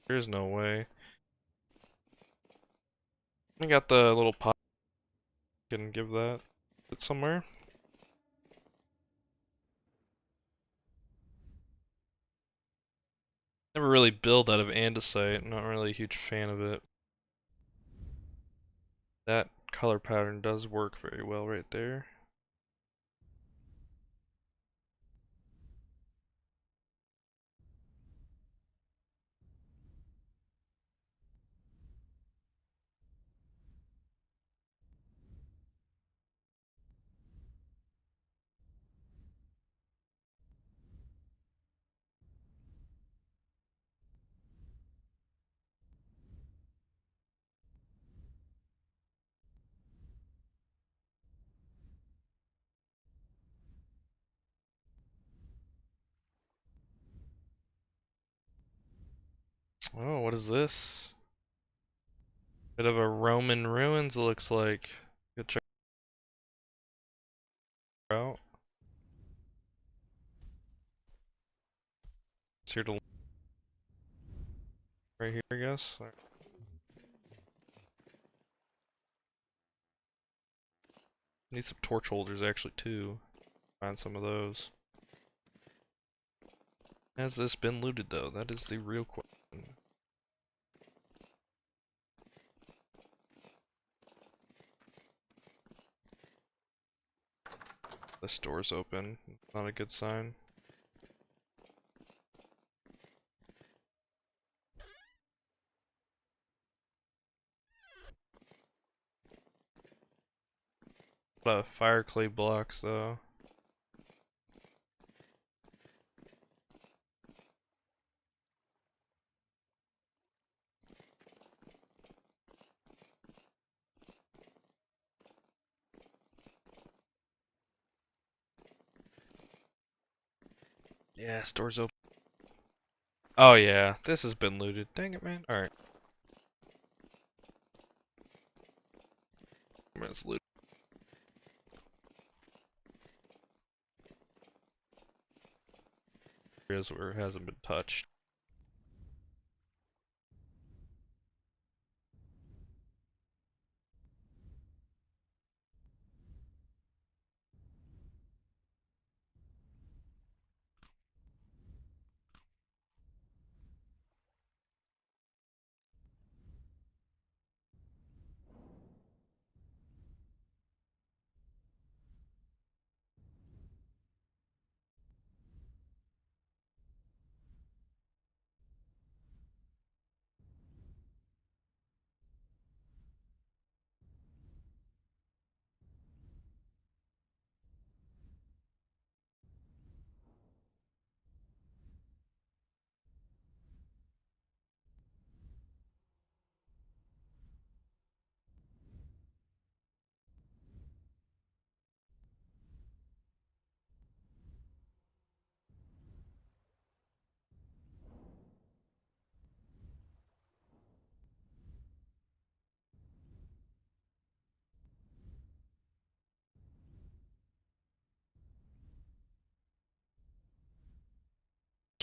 there's no way. I got the little pot. Can give that somewhere. Never really build out of andesite. Not really a huge fan of it. That color pattern does work very well right there. Oh, what is this? Bit of a Roman ruins, it looks like. Go check it out. It's here to right here, I guess. Need some torch holders actually too. Find some of those. Has this been looted though? That is the real question. This door's open. Not a good sign. A lot of fire clay blocks though. Yeah, store's open. Oh yeah, this has been looted. Dang it, man. Alright. It's looted. Areas where it hasn't been touched.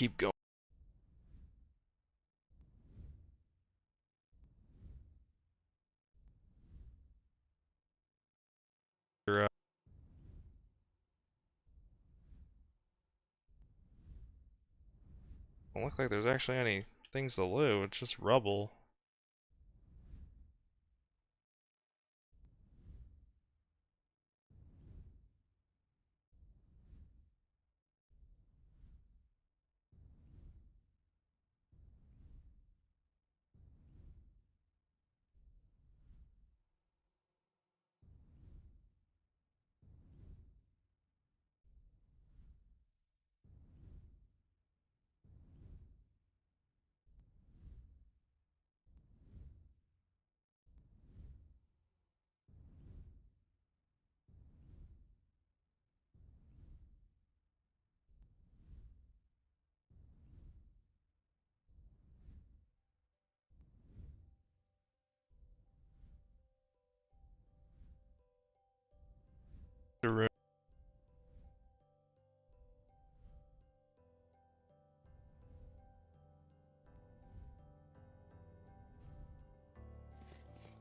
keep going. Don't look like there's actually any things to loot. It's just rubble.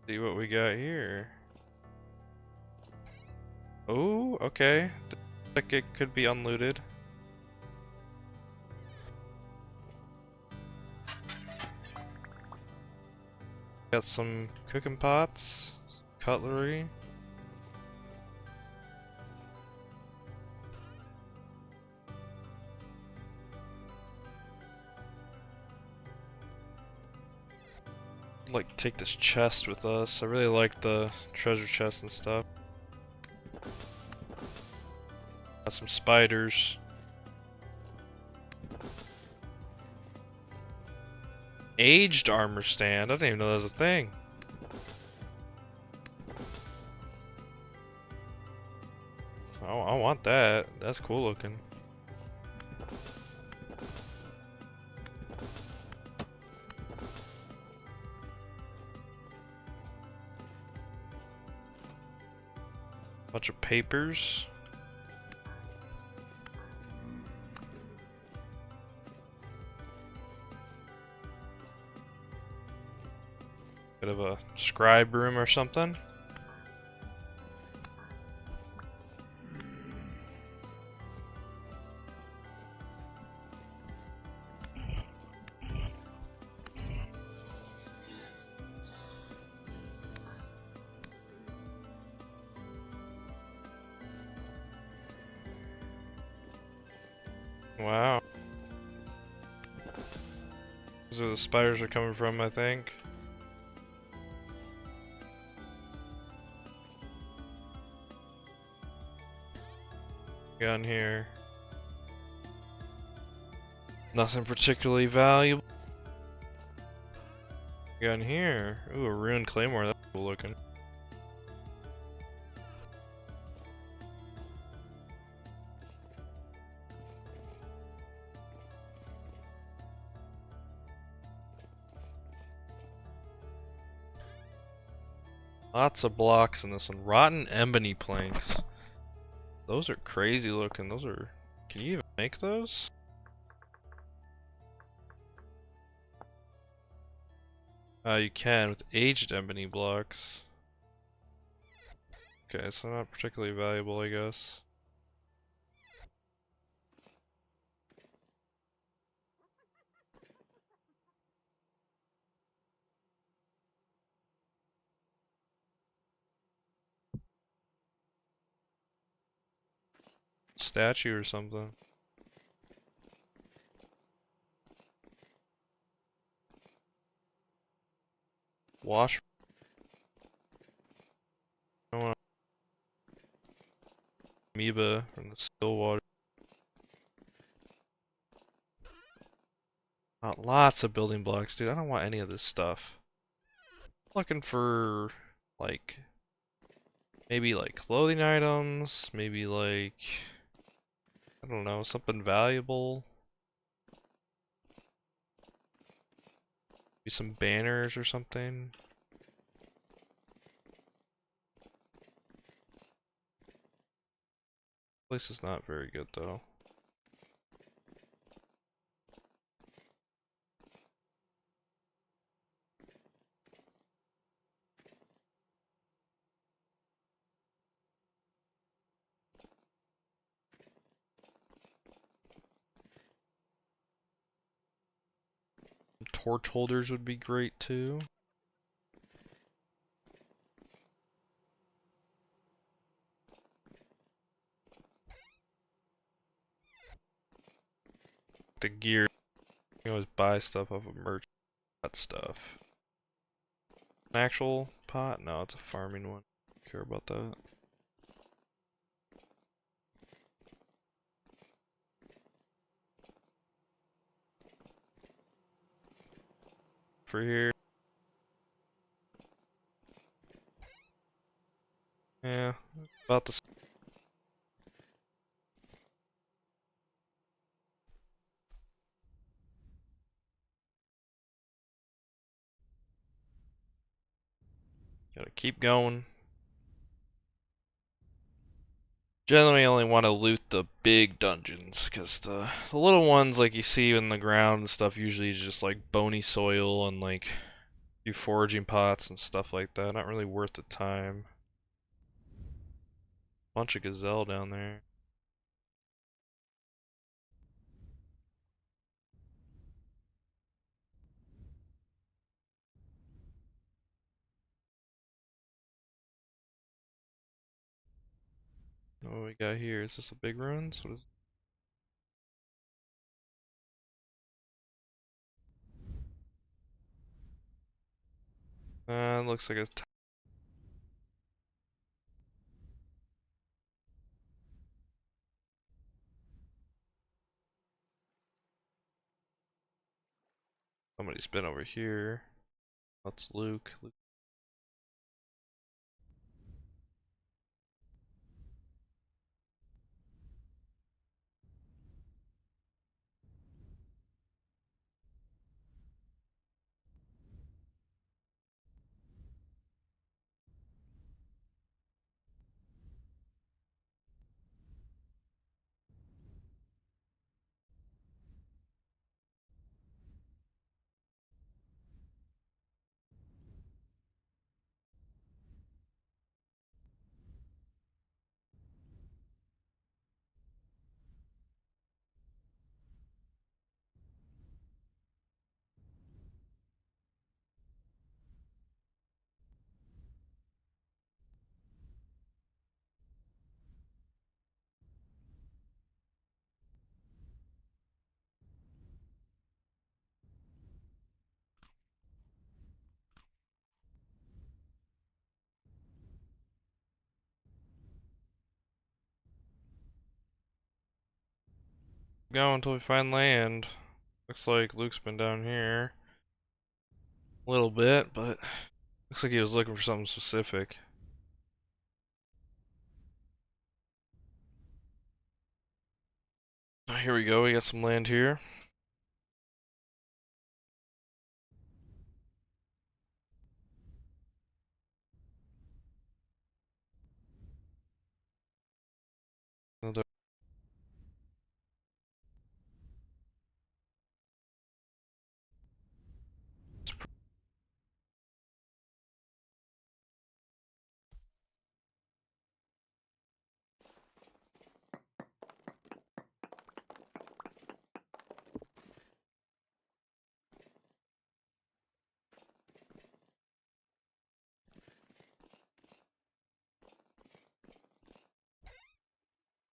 See what we got here. Oh, okay. Looks like it could be unlooted. Got some cooking pots, cutlery. I'd like to take this chest with us. I really like the treasure chest and stuff. Got some spiders. Aged armor stand. I didn't even know that was a thing. Oh, I want that. That's cool looking. Bunch of papers. Bit of a scribe room or something. Wow. Those are the spiders are coming from, I think. Gun here. Nothing particularly valuable. Gun here. Ooh, a ruined claymore. That's cool looking. Lots of blocks in this one. Rotten ebony planks. Those are crazy looking. Those are... Can you even make those? You can with aged ebony blocks. Okay, so not particularly valuable, I guess. Statue or something. Wash. I want amoeba from the still water. Lots of building blocks, dude. I don't want any of this stuff. Looking for like maybe like clothing items, maybe like I don't know, something valuable. Maybe some banners or something. Place is not very good though. torch holders would be great too. The gear, you can always buy stuff off of merch. That stuff. An actual pot? No, it's a farming one. Don't care about that. For here. Yeah, about the gotta keep going. Generally, I only want to loot the big dungeons, because the little ones, like you see in the ground and stuff, usually is just like bony soil and like a few foraging pots and stuff like that. Not really worth the time. Bunch of gazelle down there. What do we got here? Is this a big ruins? What is? Looks like it's. Somebody's been over here. That's Luke. Go until we find land. Looks like Luke's been down here a little bit, but looks like he was looking for something specific. Oh, here we go. We got some land here. Another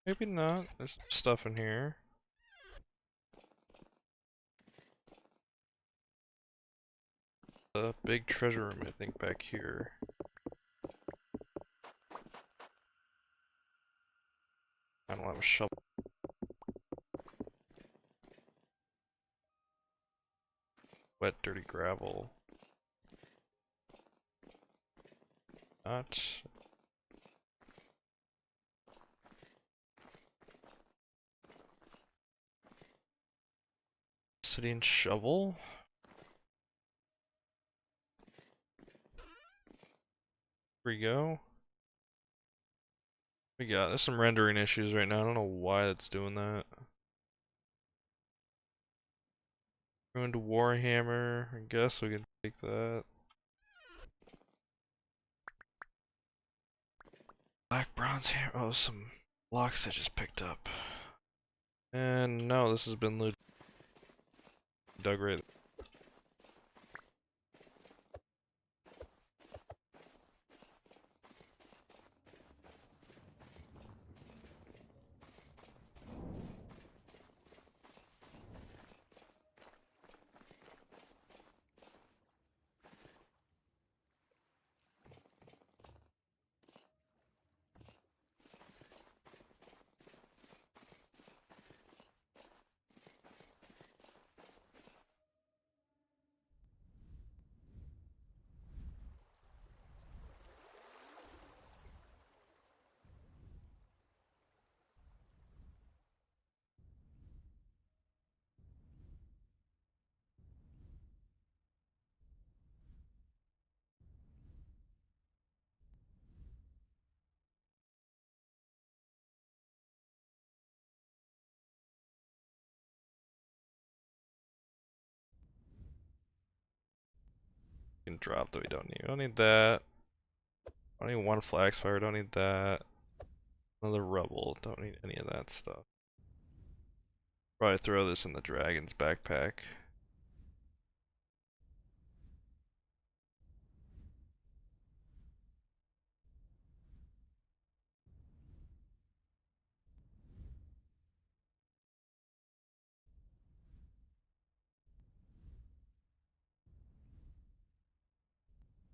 maybe not. There's stuff in here. A big treasure room, I think, back here. I don't have a shovel. Wet, dirty gravel. Not. Obsidian shovel. Here we go. There's some rendering issues right now. I don't know why it's doing that. Ruined Warhammer. I guess we can take that. Black bronze hammer. Oh, some blocks I just picked up. And no, this has been looted. Dug right. item drop that we don't need. We don't need that. I don't need one flax fire, don't need that. Another rubble, don't need any of that stuff. Probably throw this in the dragon's backpack.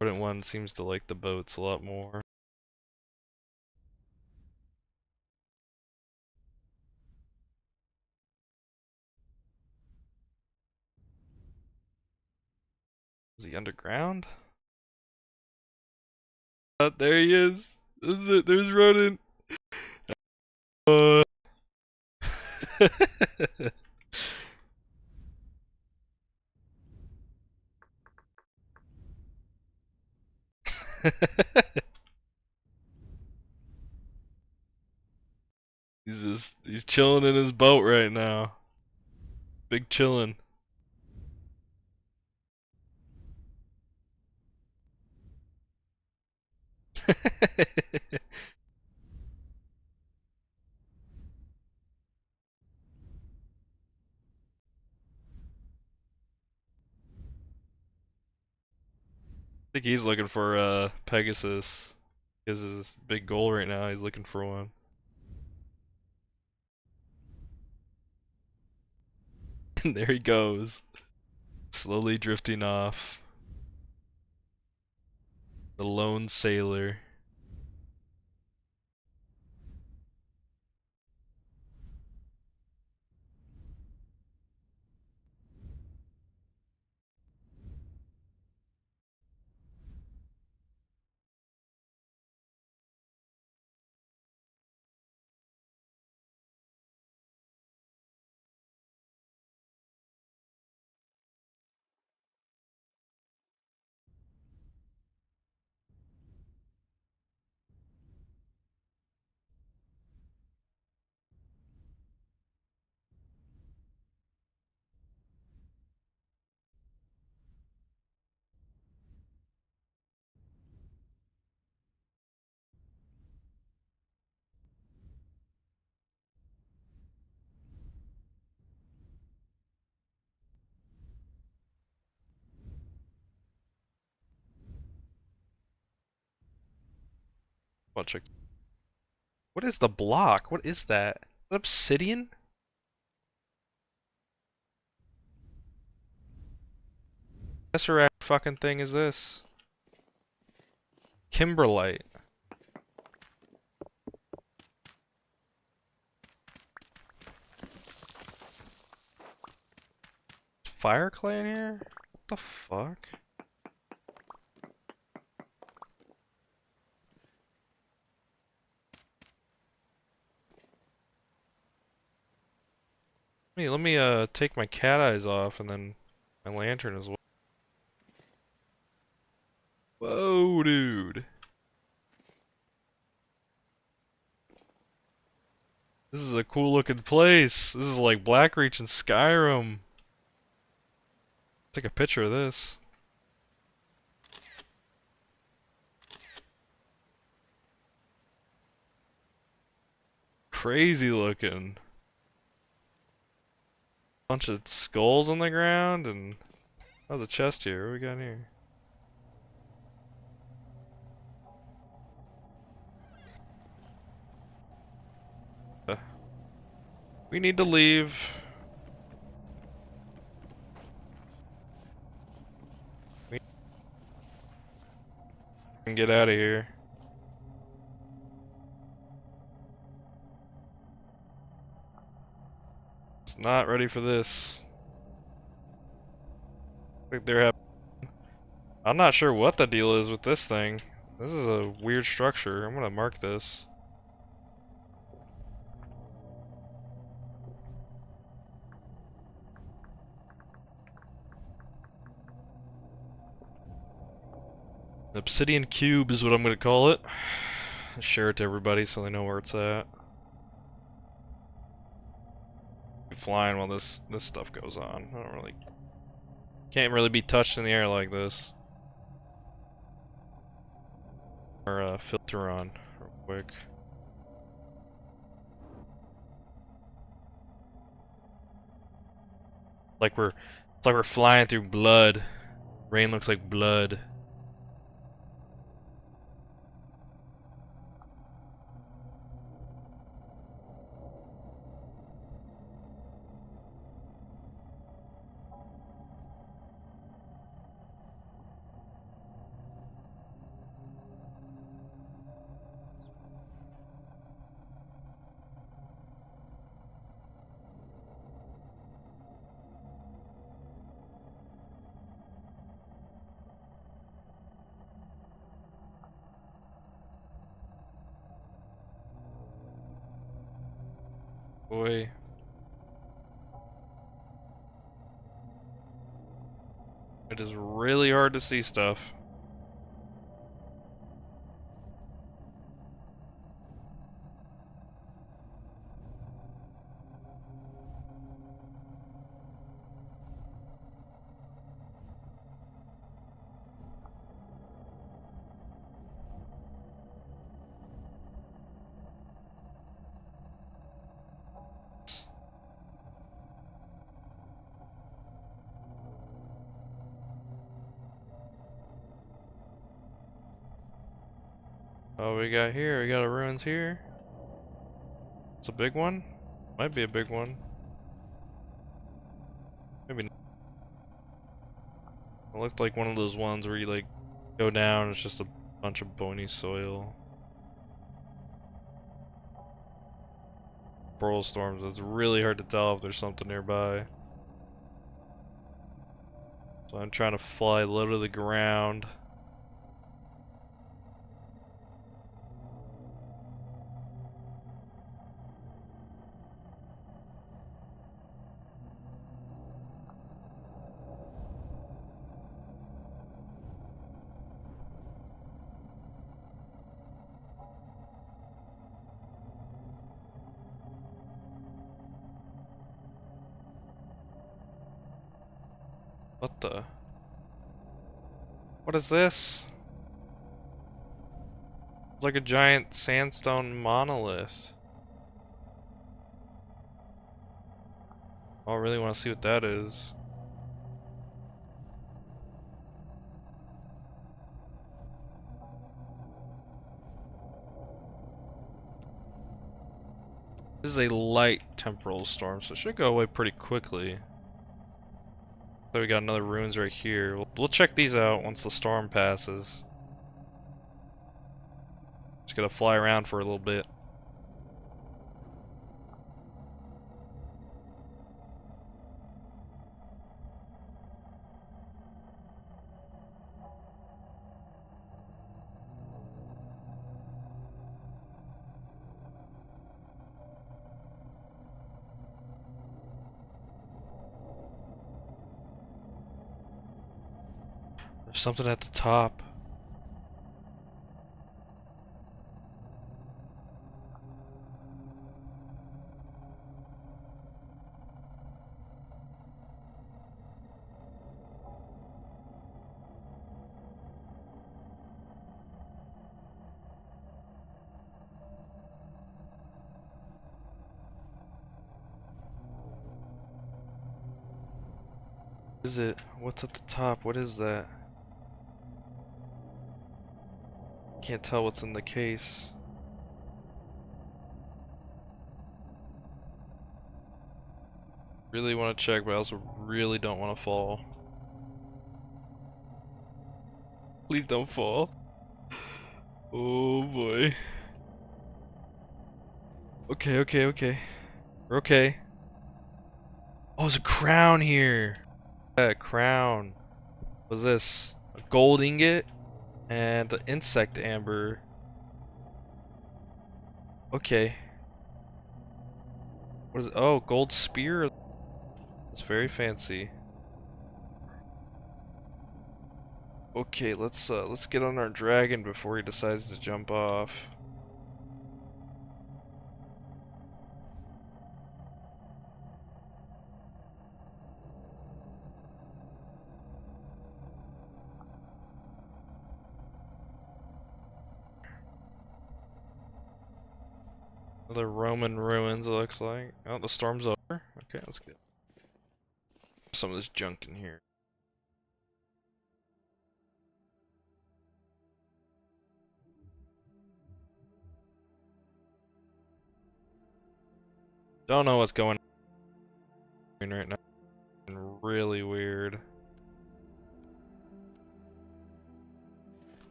Rodent one seems to like the boats a lot more. Is he underground? There he is. This is it. There's Rodent. He's chilling in his boat right now. Big chillin'. I think he's looking for Pegasus. Is his big goal right now. He's looking for one. And there he goes. Slowly drifting off. The lone sailor. Bunch of. What is the block? What is that? Is that obsidian? Tesseract fucking thing is this? Kimberlite. Fire clay in here? What the fuck? Let me take my cat eyes off and then my lantern as well. Whoa, dude. This is a cool looking place. This is like Blackreach and Skyrim. Take a picture of this. Crazy looking. Bunch of skulls on the ground and how's a chest here? What we got here? We need to leave. We can get out of here. It's not ready for this. I think they're I'm not sure what the deal is with this thing. This is a weird structure. I'm gonna mark this. Obsidian cube is what I'm gonna call it. Share it to everybody so they know where it's at. I'm flying while this stuff goes on. I don't really can't really be touched in the air like this. our filter on real quick. It's like we're flying through blood. Rain looks like blood. Boy. It is really hard to see stuff. Oh, we got here. We got a ruins here. It's a big one. Might be a big one. Maybe not. It looked like one of those ones where you like go down, it's just a bunch of bony soil. Coral storms, it's really hard to tell if there's something nearby. So I'm trying to fly low to the ground. What the? What is this? It's like a giant sandstone monolith. Oh, I really want to see what that is. This is a light temporal storm, so it should go away pretty quickly. So we got another ruins right here. We'll check these out once the storm passes. Just gotta fly around for a little bit. There's something at the top. What is it? What's at the top? What is that? Can't tell what's in the case. Really want to check, but I also really don't want to fall. Please don't fall. Oh boy. Okay, okay, okay. We're okay. Oh, there's a crown here. Yeah, crown. What's this? A gold ingot and an insect amber. Okay. What is it? Oh, gold spear. It's very fancy. Okay, let's get on our dragon before he decides to jump off. Other Roman ruins, it looks like. Oh, the storm's over. Okay, that's good. Some of this junk in here. Don't know what's going on right now. Really weird.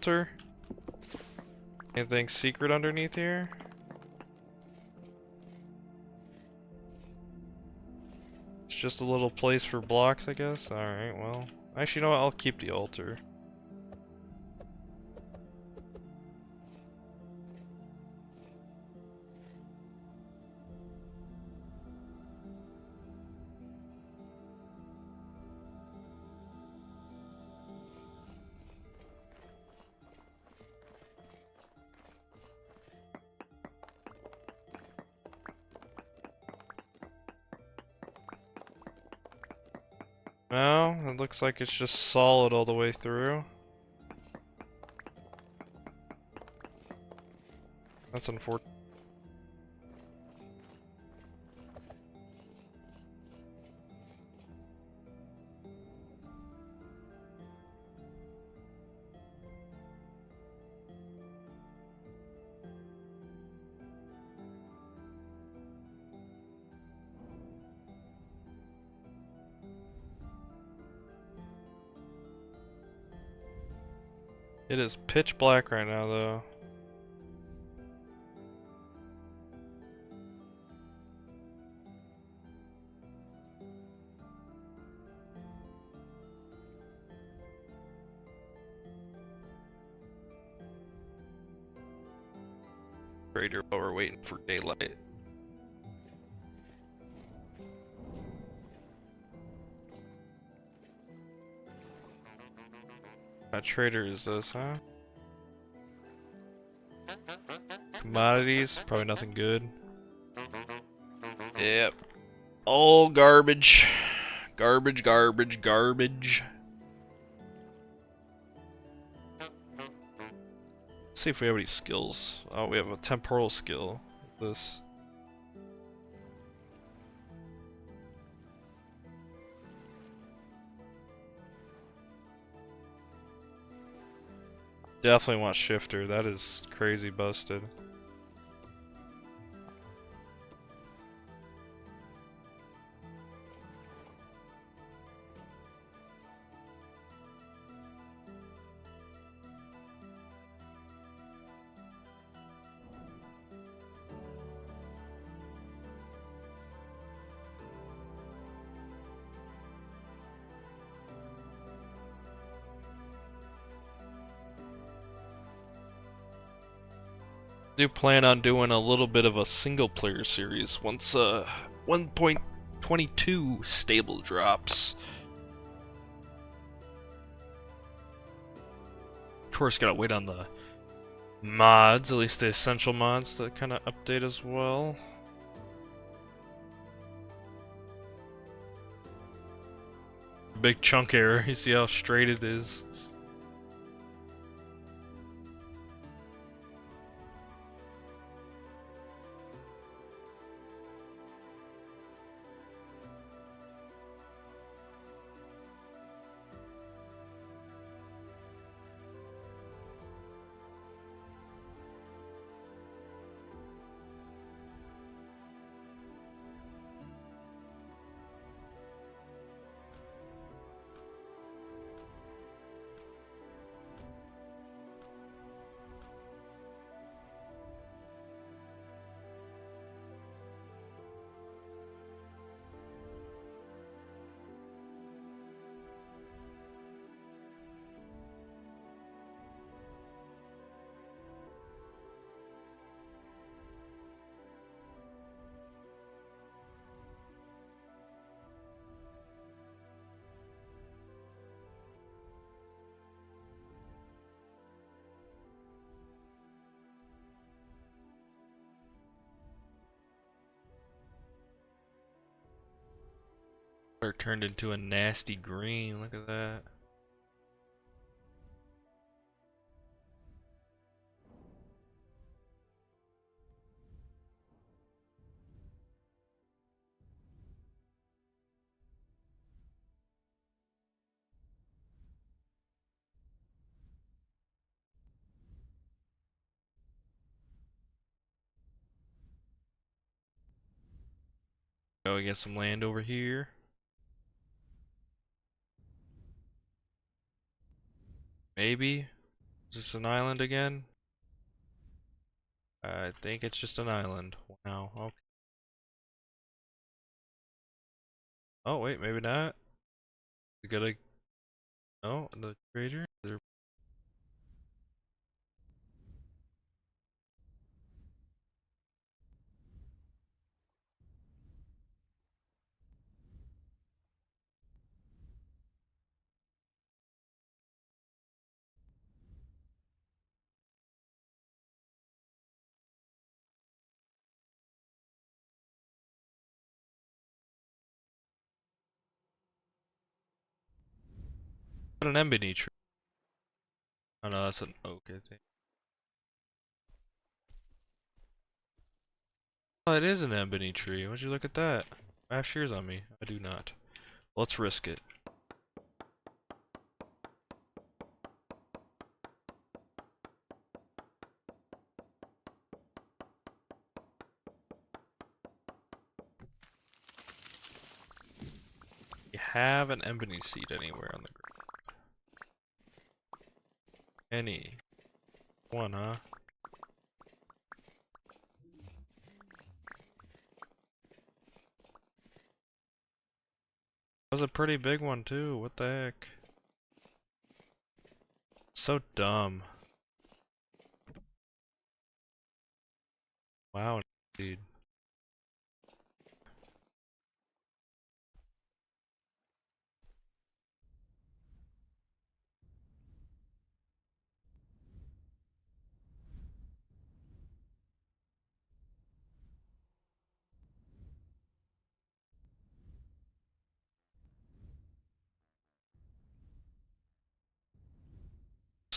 Sir? Anything secret underneath here? It's just a little place for blocks, I guess? Alright, well. Actually, you know what? I'll keep the altar. Well, it looks like it's just solid all the way through. That's unfortunate. It is pitch black right now, though. Trader while we're waiting for daylight. What trader is this, huh? Commodities, probably nothing good. Yep. All garbage. Garbage, garbage, garbage. Let's see if we have any skills. Oh, we have a temporal skill. This. Definitely want shifter. That is crazy busted. Do plan on doing a little bit of a single player series once 1.22 stable drops. Of course, gotta wait on the mods, at least the essential mods, to kind of update as well. Big chunk error, you see how straight it is. They're turned into a nasty green, look at that. Oh, we get some land over here. Maybe. Is this an island again? I think it's just an island. Wow. Okay. Oh, wait, maybe not. We gotta. Oh, the trader? They're an ebony tree. Oh no, that's an oak, I think. Oh, it is an ebony tree. Would you look at that? I have shears on me. I do not. Let's risk it. You have an ebony seed anywhere on the ground? Any one, huh? That was a pretty big one too. What the heck? So dumb. Wow, dude.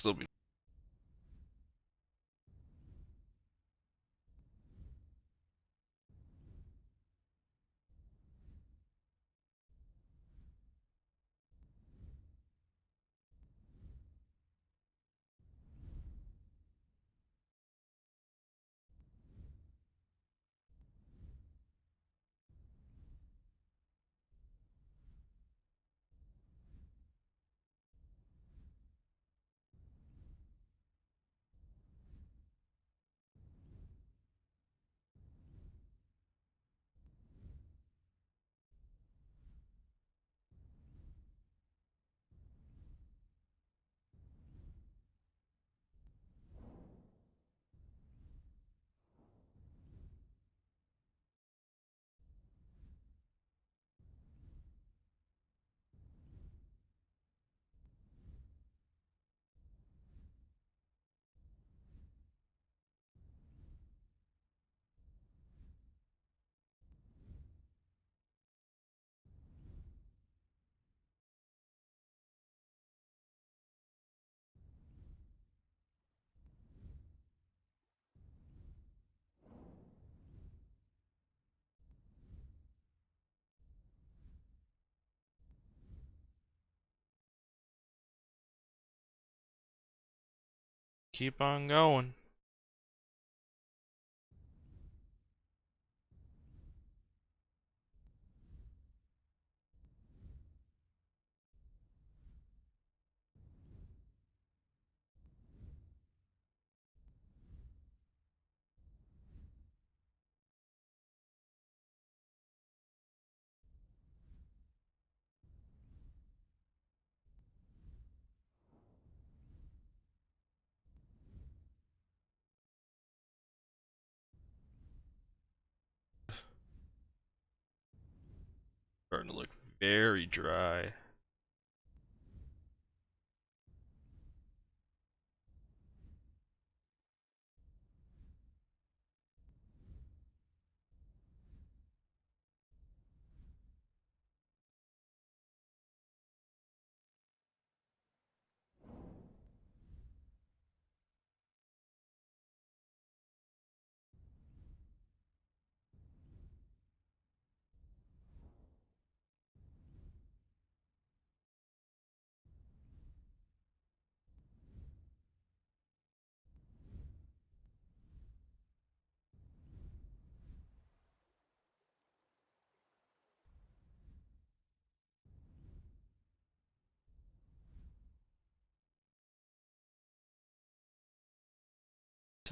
Still be keep on going. Starting to look very dry.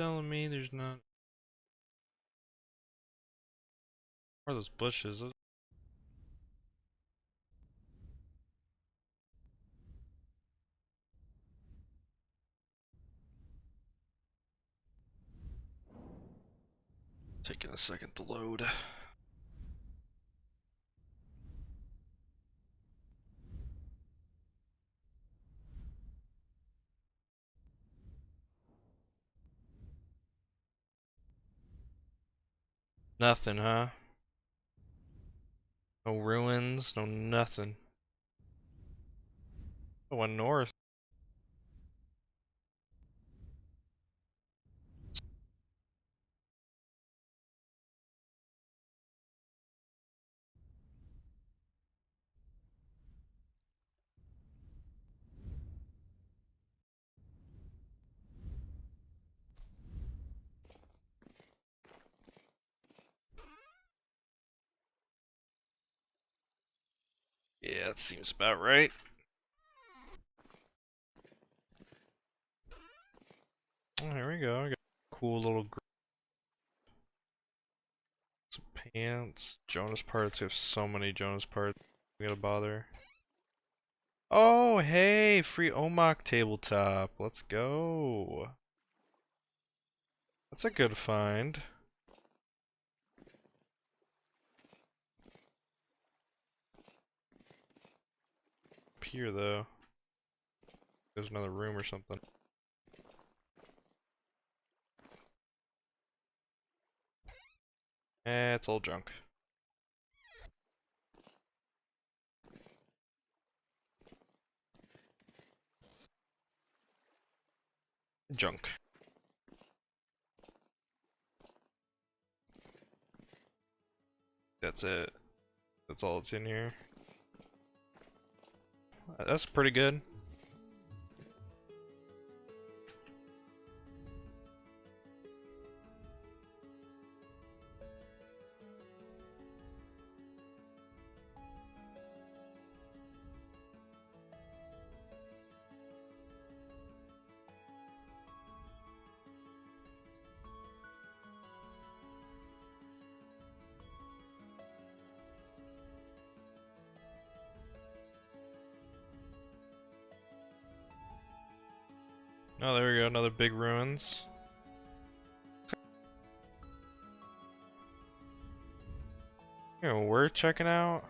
telling me there's not? What are those bushes? Taking a second to load. Nothing, huh? No ruins, no nothing. I went north. Yeah, that seems about right. Oh, here we go. I got a cool little some pants. Jonas parts. We have so many Jonas parts. We gotta bother. Oh, hey, free Omok tabletop. Let's go. That's a good find. Up here though. There's another room or something. Eh, it's all junk. Junk. That's it. That's all that's in here. That's pretty good. Oh, there we go. Another big ruins. You know, we're checking out.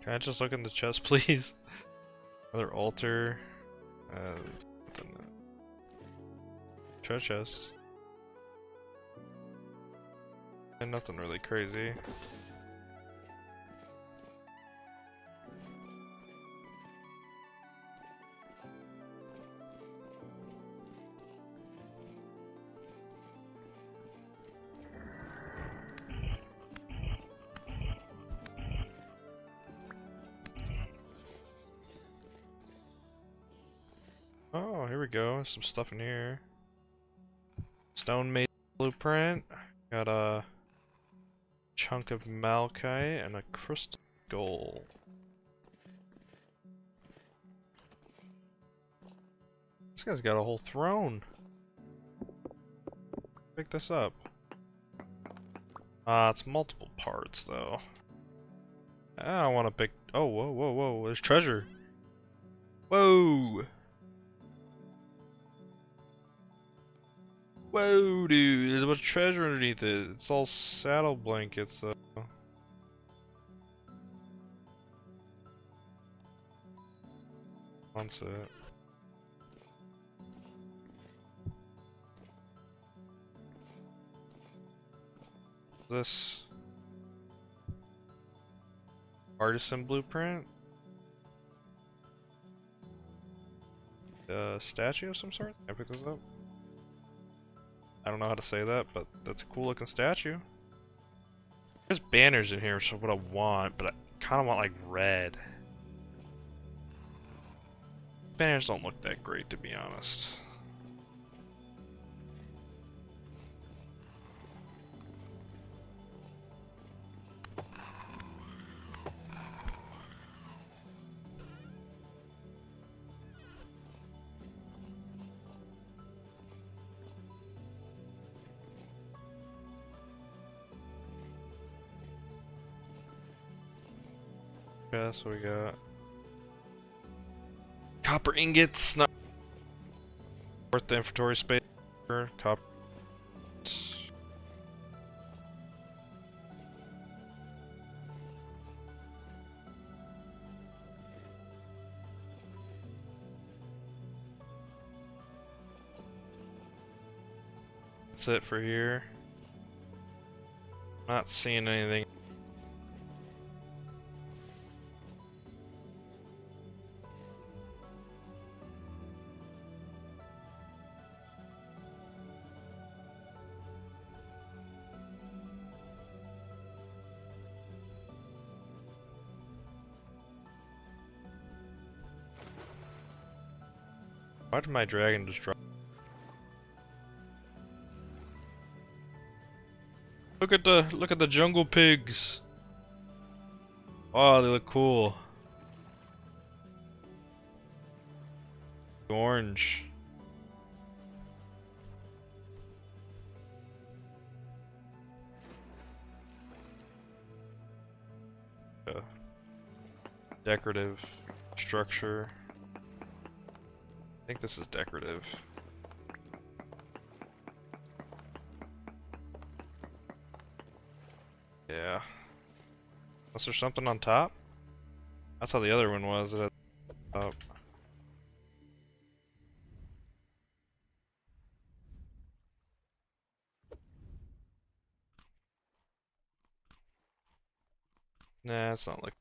Can I just look in the chest, please? Another altar. Treasure chest. And nothing really crazy. Oh, here we go. Some stuff in here. Stone made blueprint. Got a chunk of malachite and a crystal skull. This guy's got a whole throne. Pick this up. It's multiple parts though. I don't want to pick. Oh, whoa, whoa, whoa! There's treasure. Whoa! Whoa, dude! There's a bunch of treasure underneath it. It's all saddle blankets though. Wants it. This artisan blueprint? Statue of some sort? Can I pick this up? I don't know how to say that, but that's a cool looking statue. There's banners in here, which is what I want, but I kind of want like red. Banners don't look that great, to be honest. Yeah, so we got copper ingots, not worth the inventory space. Copper. That's it for here. Not seeing anything. Why did my dragon just drop? Look at the jungle pigs. Oh, they look cool. Orange. Decorative structure. I think this is decorative. Yeah. Unless there's something on top? That's how the other one was. It had top. Nah, it's not like.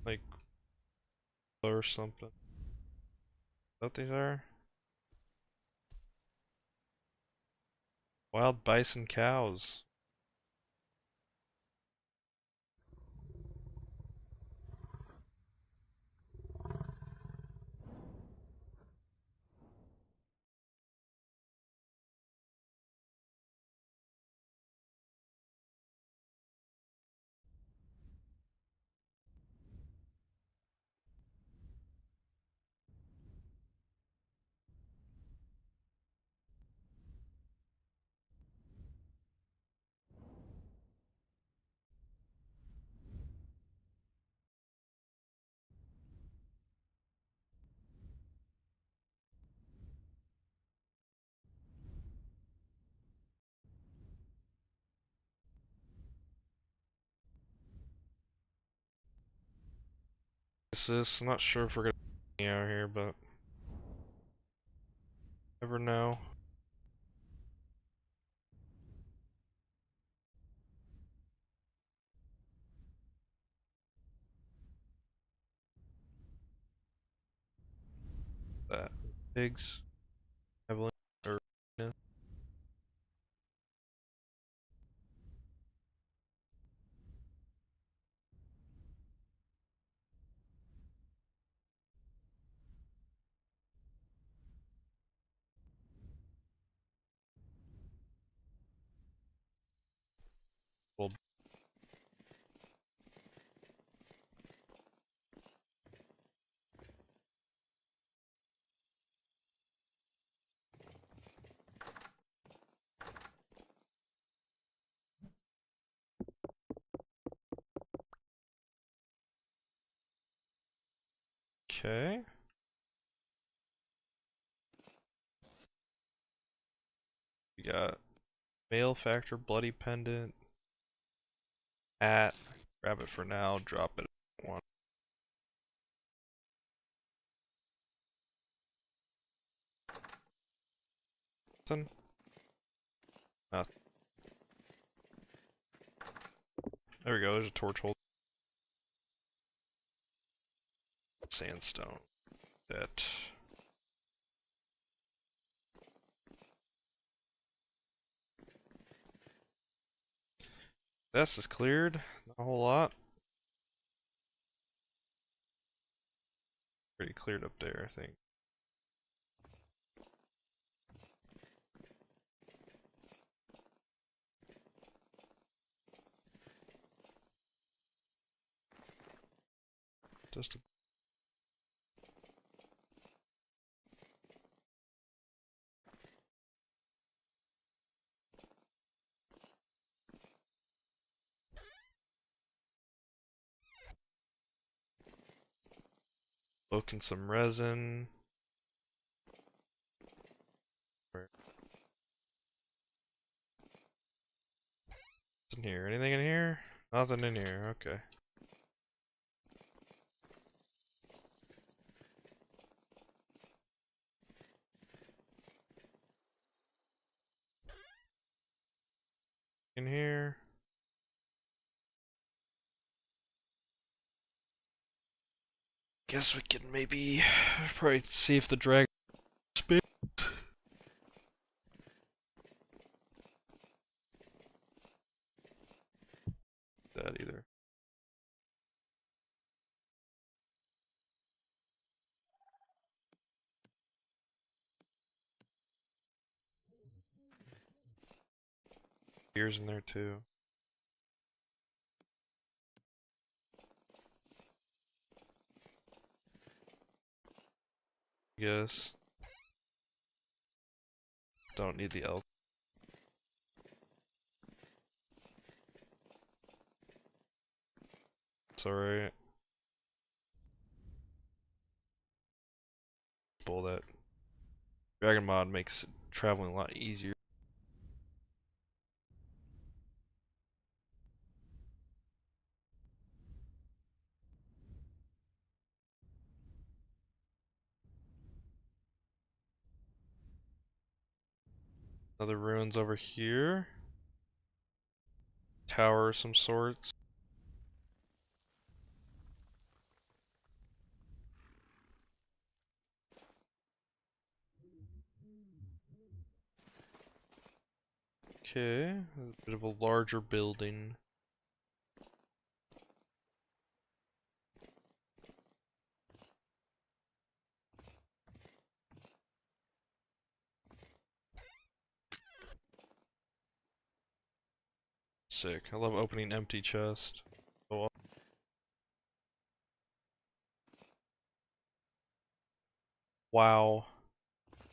Like or something. Is that what these are? Wild bison cows. I'm not sure if we're gonna be out here, but never know. Pigs. Evelyn. Or, yeah. Well, okay. We got mail factor, bloody pendant, hat. Grab it for now, drop it at one. Nothing. Nothing. There we go, there's a torch holder. Sandstone. That. This is cleared. Not a whole lot. Pretty cleared up there, I think. Just a book and some resin. What's in here? Anything in here? Nothing in here, okay. In here. Guess we can maybe probably see if the dragon speaks. That either. Ears in there too. Yes. Don't need the elk. It's alright. Pull that. Dragon mod makes traveling a lot easier. Other ruins over here. Tower of some sorts. Okay, a bit of a larger building. Sick. I love opening empty chest. Oh, wow.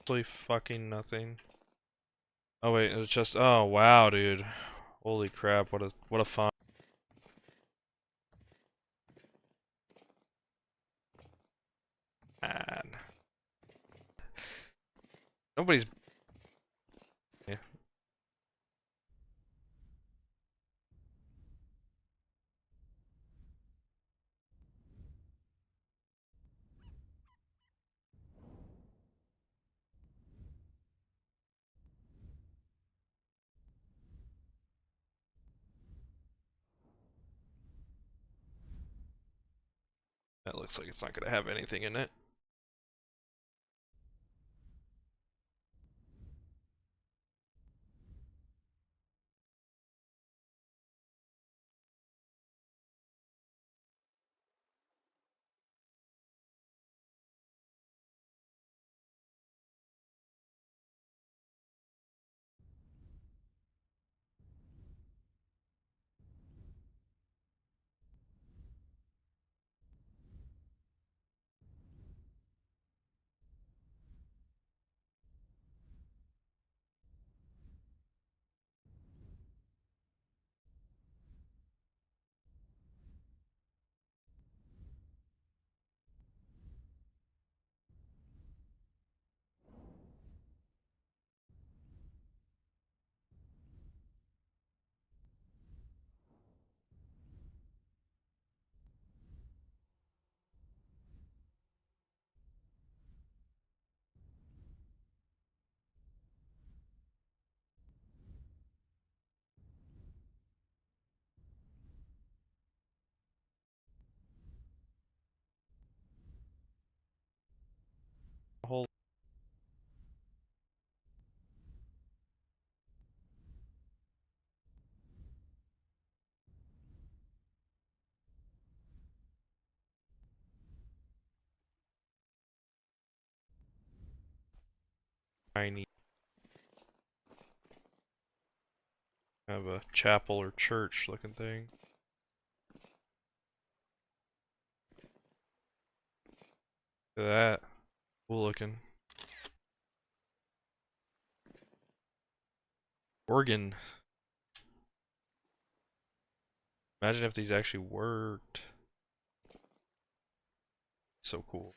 Actually fucking nothing. Oh wait, it's just oh wow, dude. Holy crap, what a fun. Man. Nobody's yeah, that looks like it's not gonna have anything in it. tiny. Have a chapel or church looking thing. Look at that. Cool looking. Organ. Imagine if these actually worked. So cool.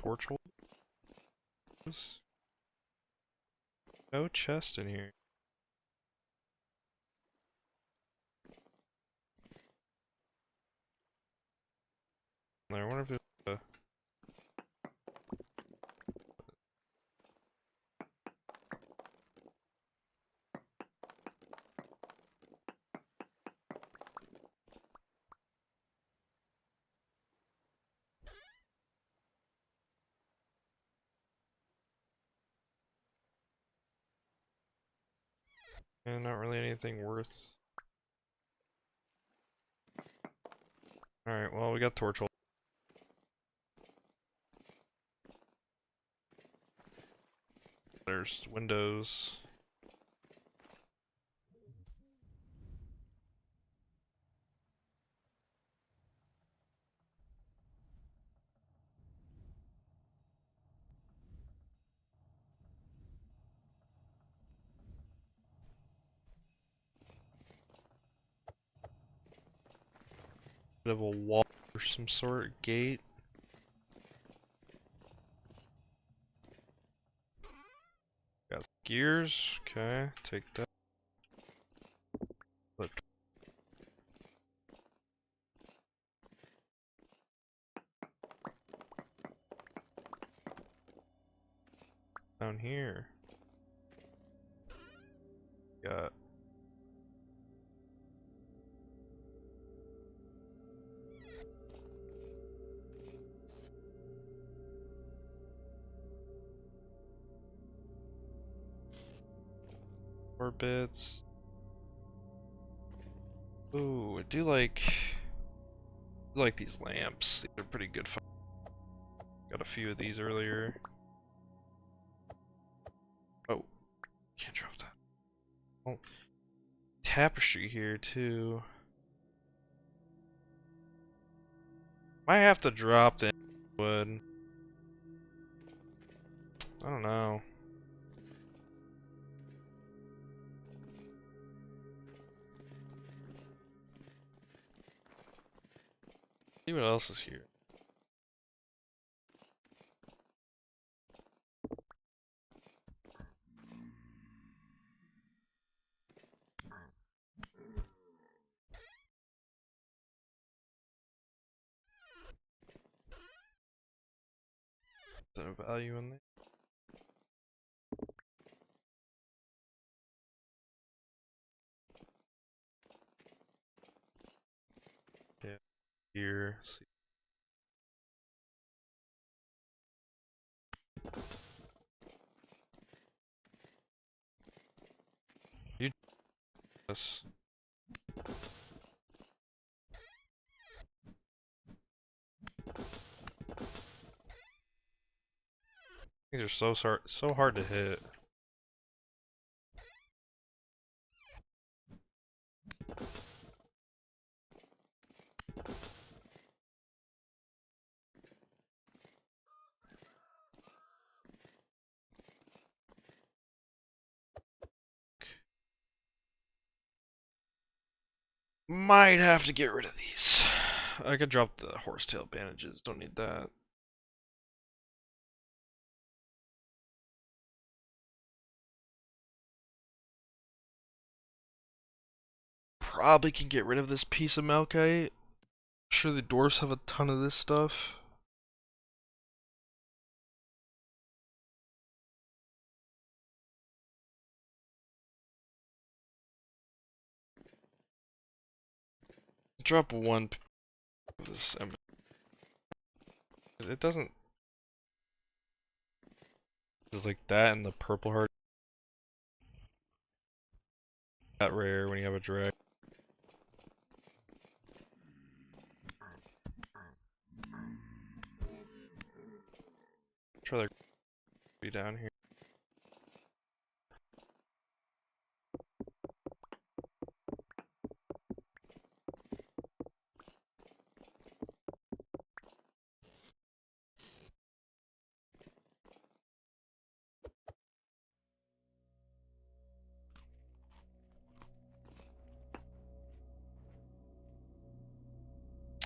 Torch holders? No chest in here. I wonder if there's a... And not really anything worth. Alright, well, we got torch holders. There's windows. Bit of a wall or some sort. Gate. Got gears. Okay, take that. Look. Down here. Got more bits. Ooh, I do like these lamps. These are pretty good fun. Got a few of these earlier. Oh, can't drop that. Oh, tapestry here too. Might have to drop the wood. I don't know. See what else is here. Is there value in there? Yeah, here. See. You this. These are so hard to hit. Might have to get rid of these. I could drop the horsetail bandages. Don't need that. Probably can get rid of this piece of malachite. I'm sure the dwarves have a ton of this stuff. Drop one of this. It doesn't. It's like that and the purple heart. That rare when you have a drag. Try to be down here.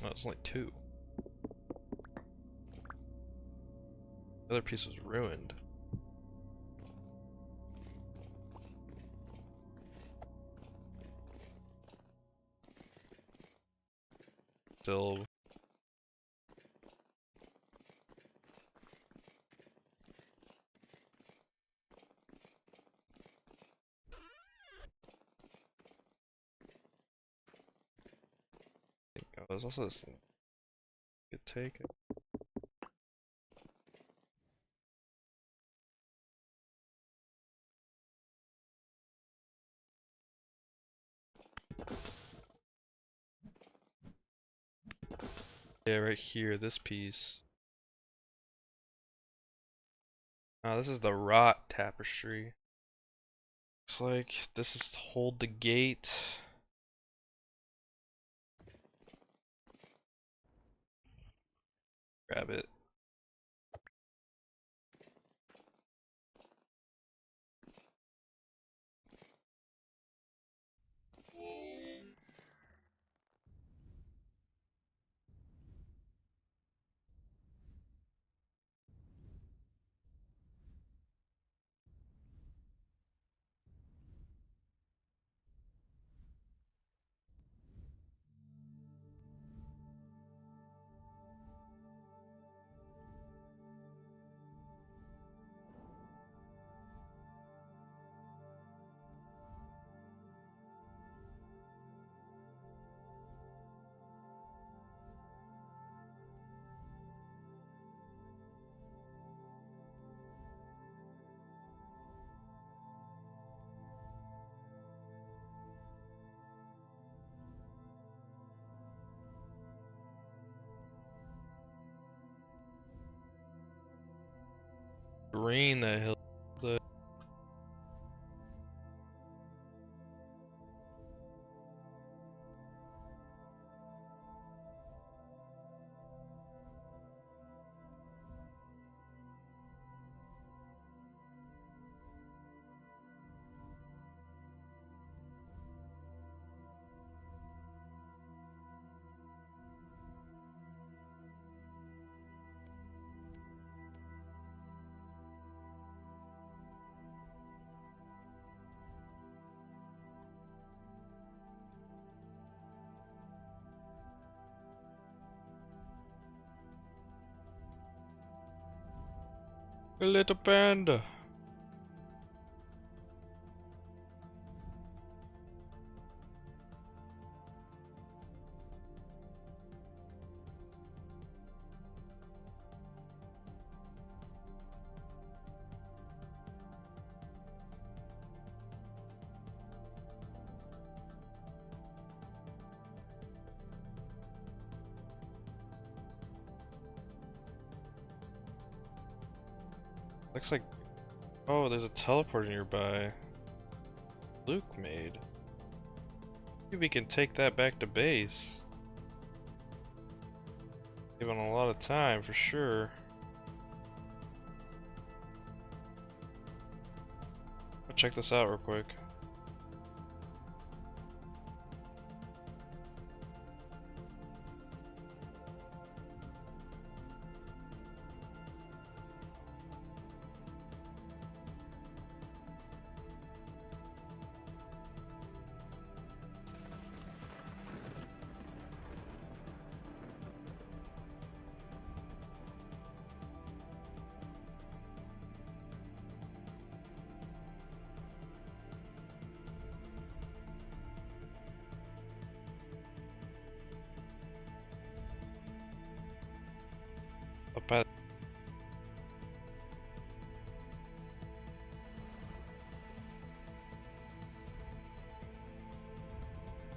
Oh, it's only 2. The other piece was ruined. Still. Oh, there's also this thing. Could take it. Yeah, right here, this piece. Oh, this is the rot tapestry. Looks like this is to hold the gate. Grab it. Green the hill. A little panda. Looks like, oh, there's a teleporter nearby. Luke made. Maybe we can take that back to base. Given a lot of time for sure. I'll check this out real quick. Up at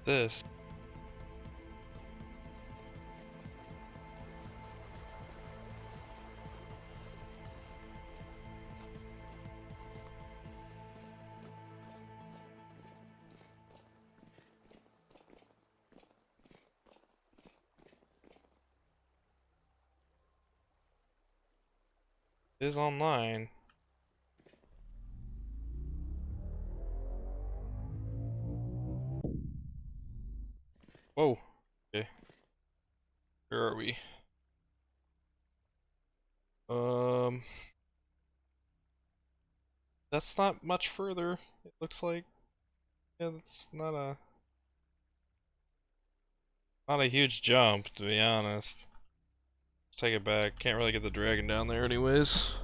this. is online. Whoa. Okay. Where are we? Um, that's not much further. It looks like. Yeah, that's not a huge jump, to be honest. Take it back. Can't really get the dragon down there anyways.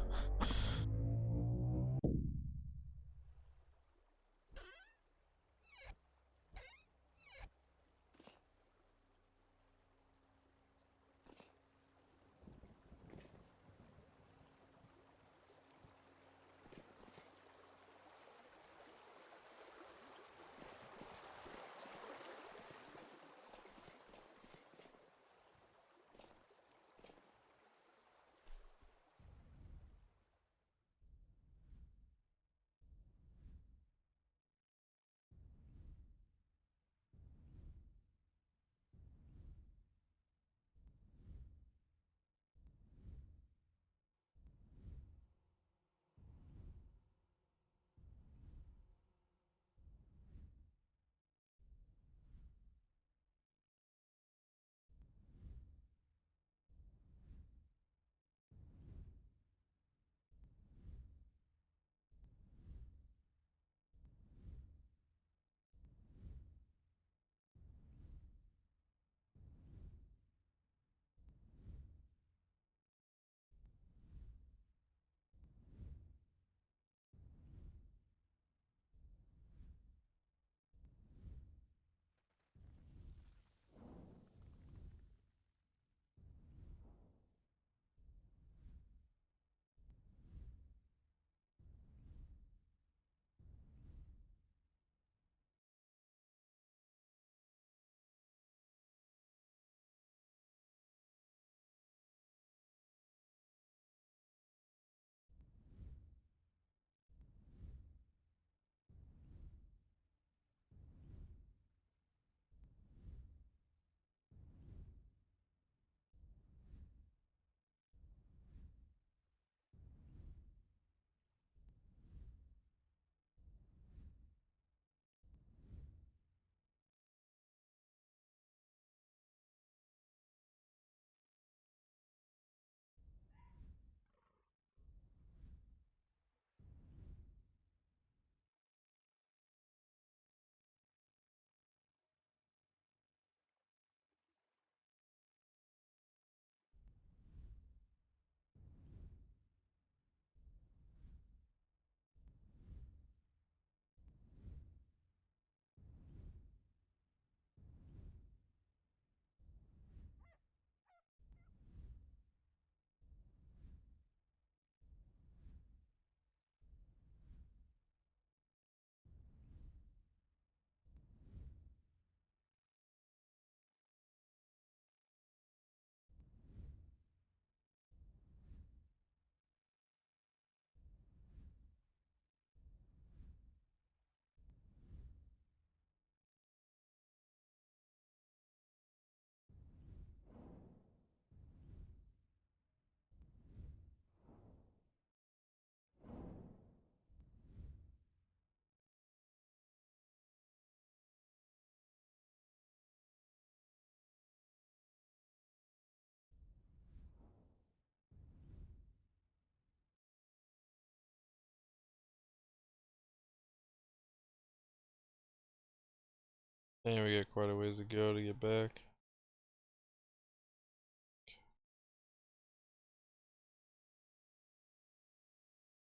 And we got quite a ways to go to get back.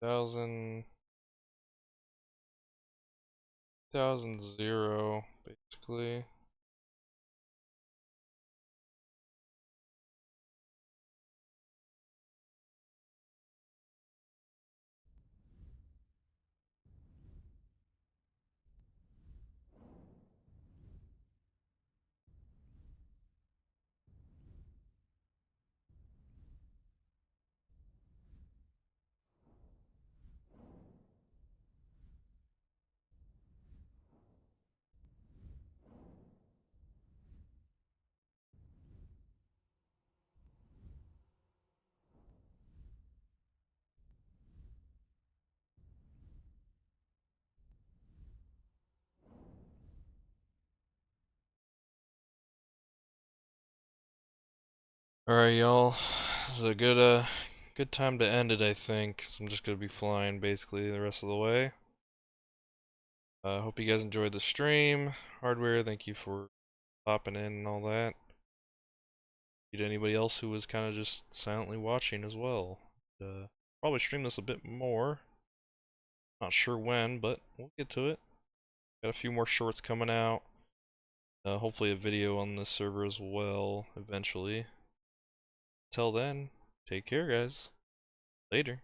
Thousand 1000 basically. Alright, y'all. This is a good time to end it, I think. 'Cause I'm just gonna be flying basically the rest of the way. Hope you guys enjoyed the stream. Hardware, thank you for popping in and all that. To anybody else who was kind of just silently watching as well. Probably stream this a bit more. Not sure when, but we'll get to it. Got a few more shorts coming out. Hopefully a video on this server as well eventually. Till then, take care, guys. Later.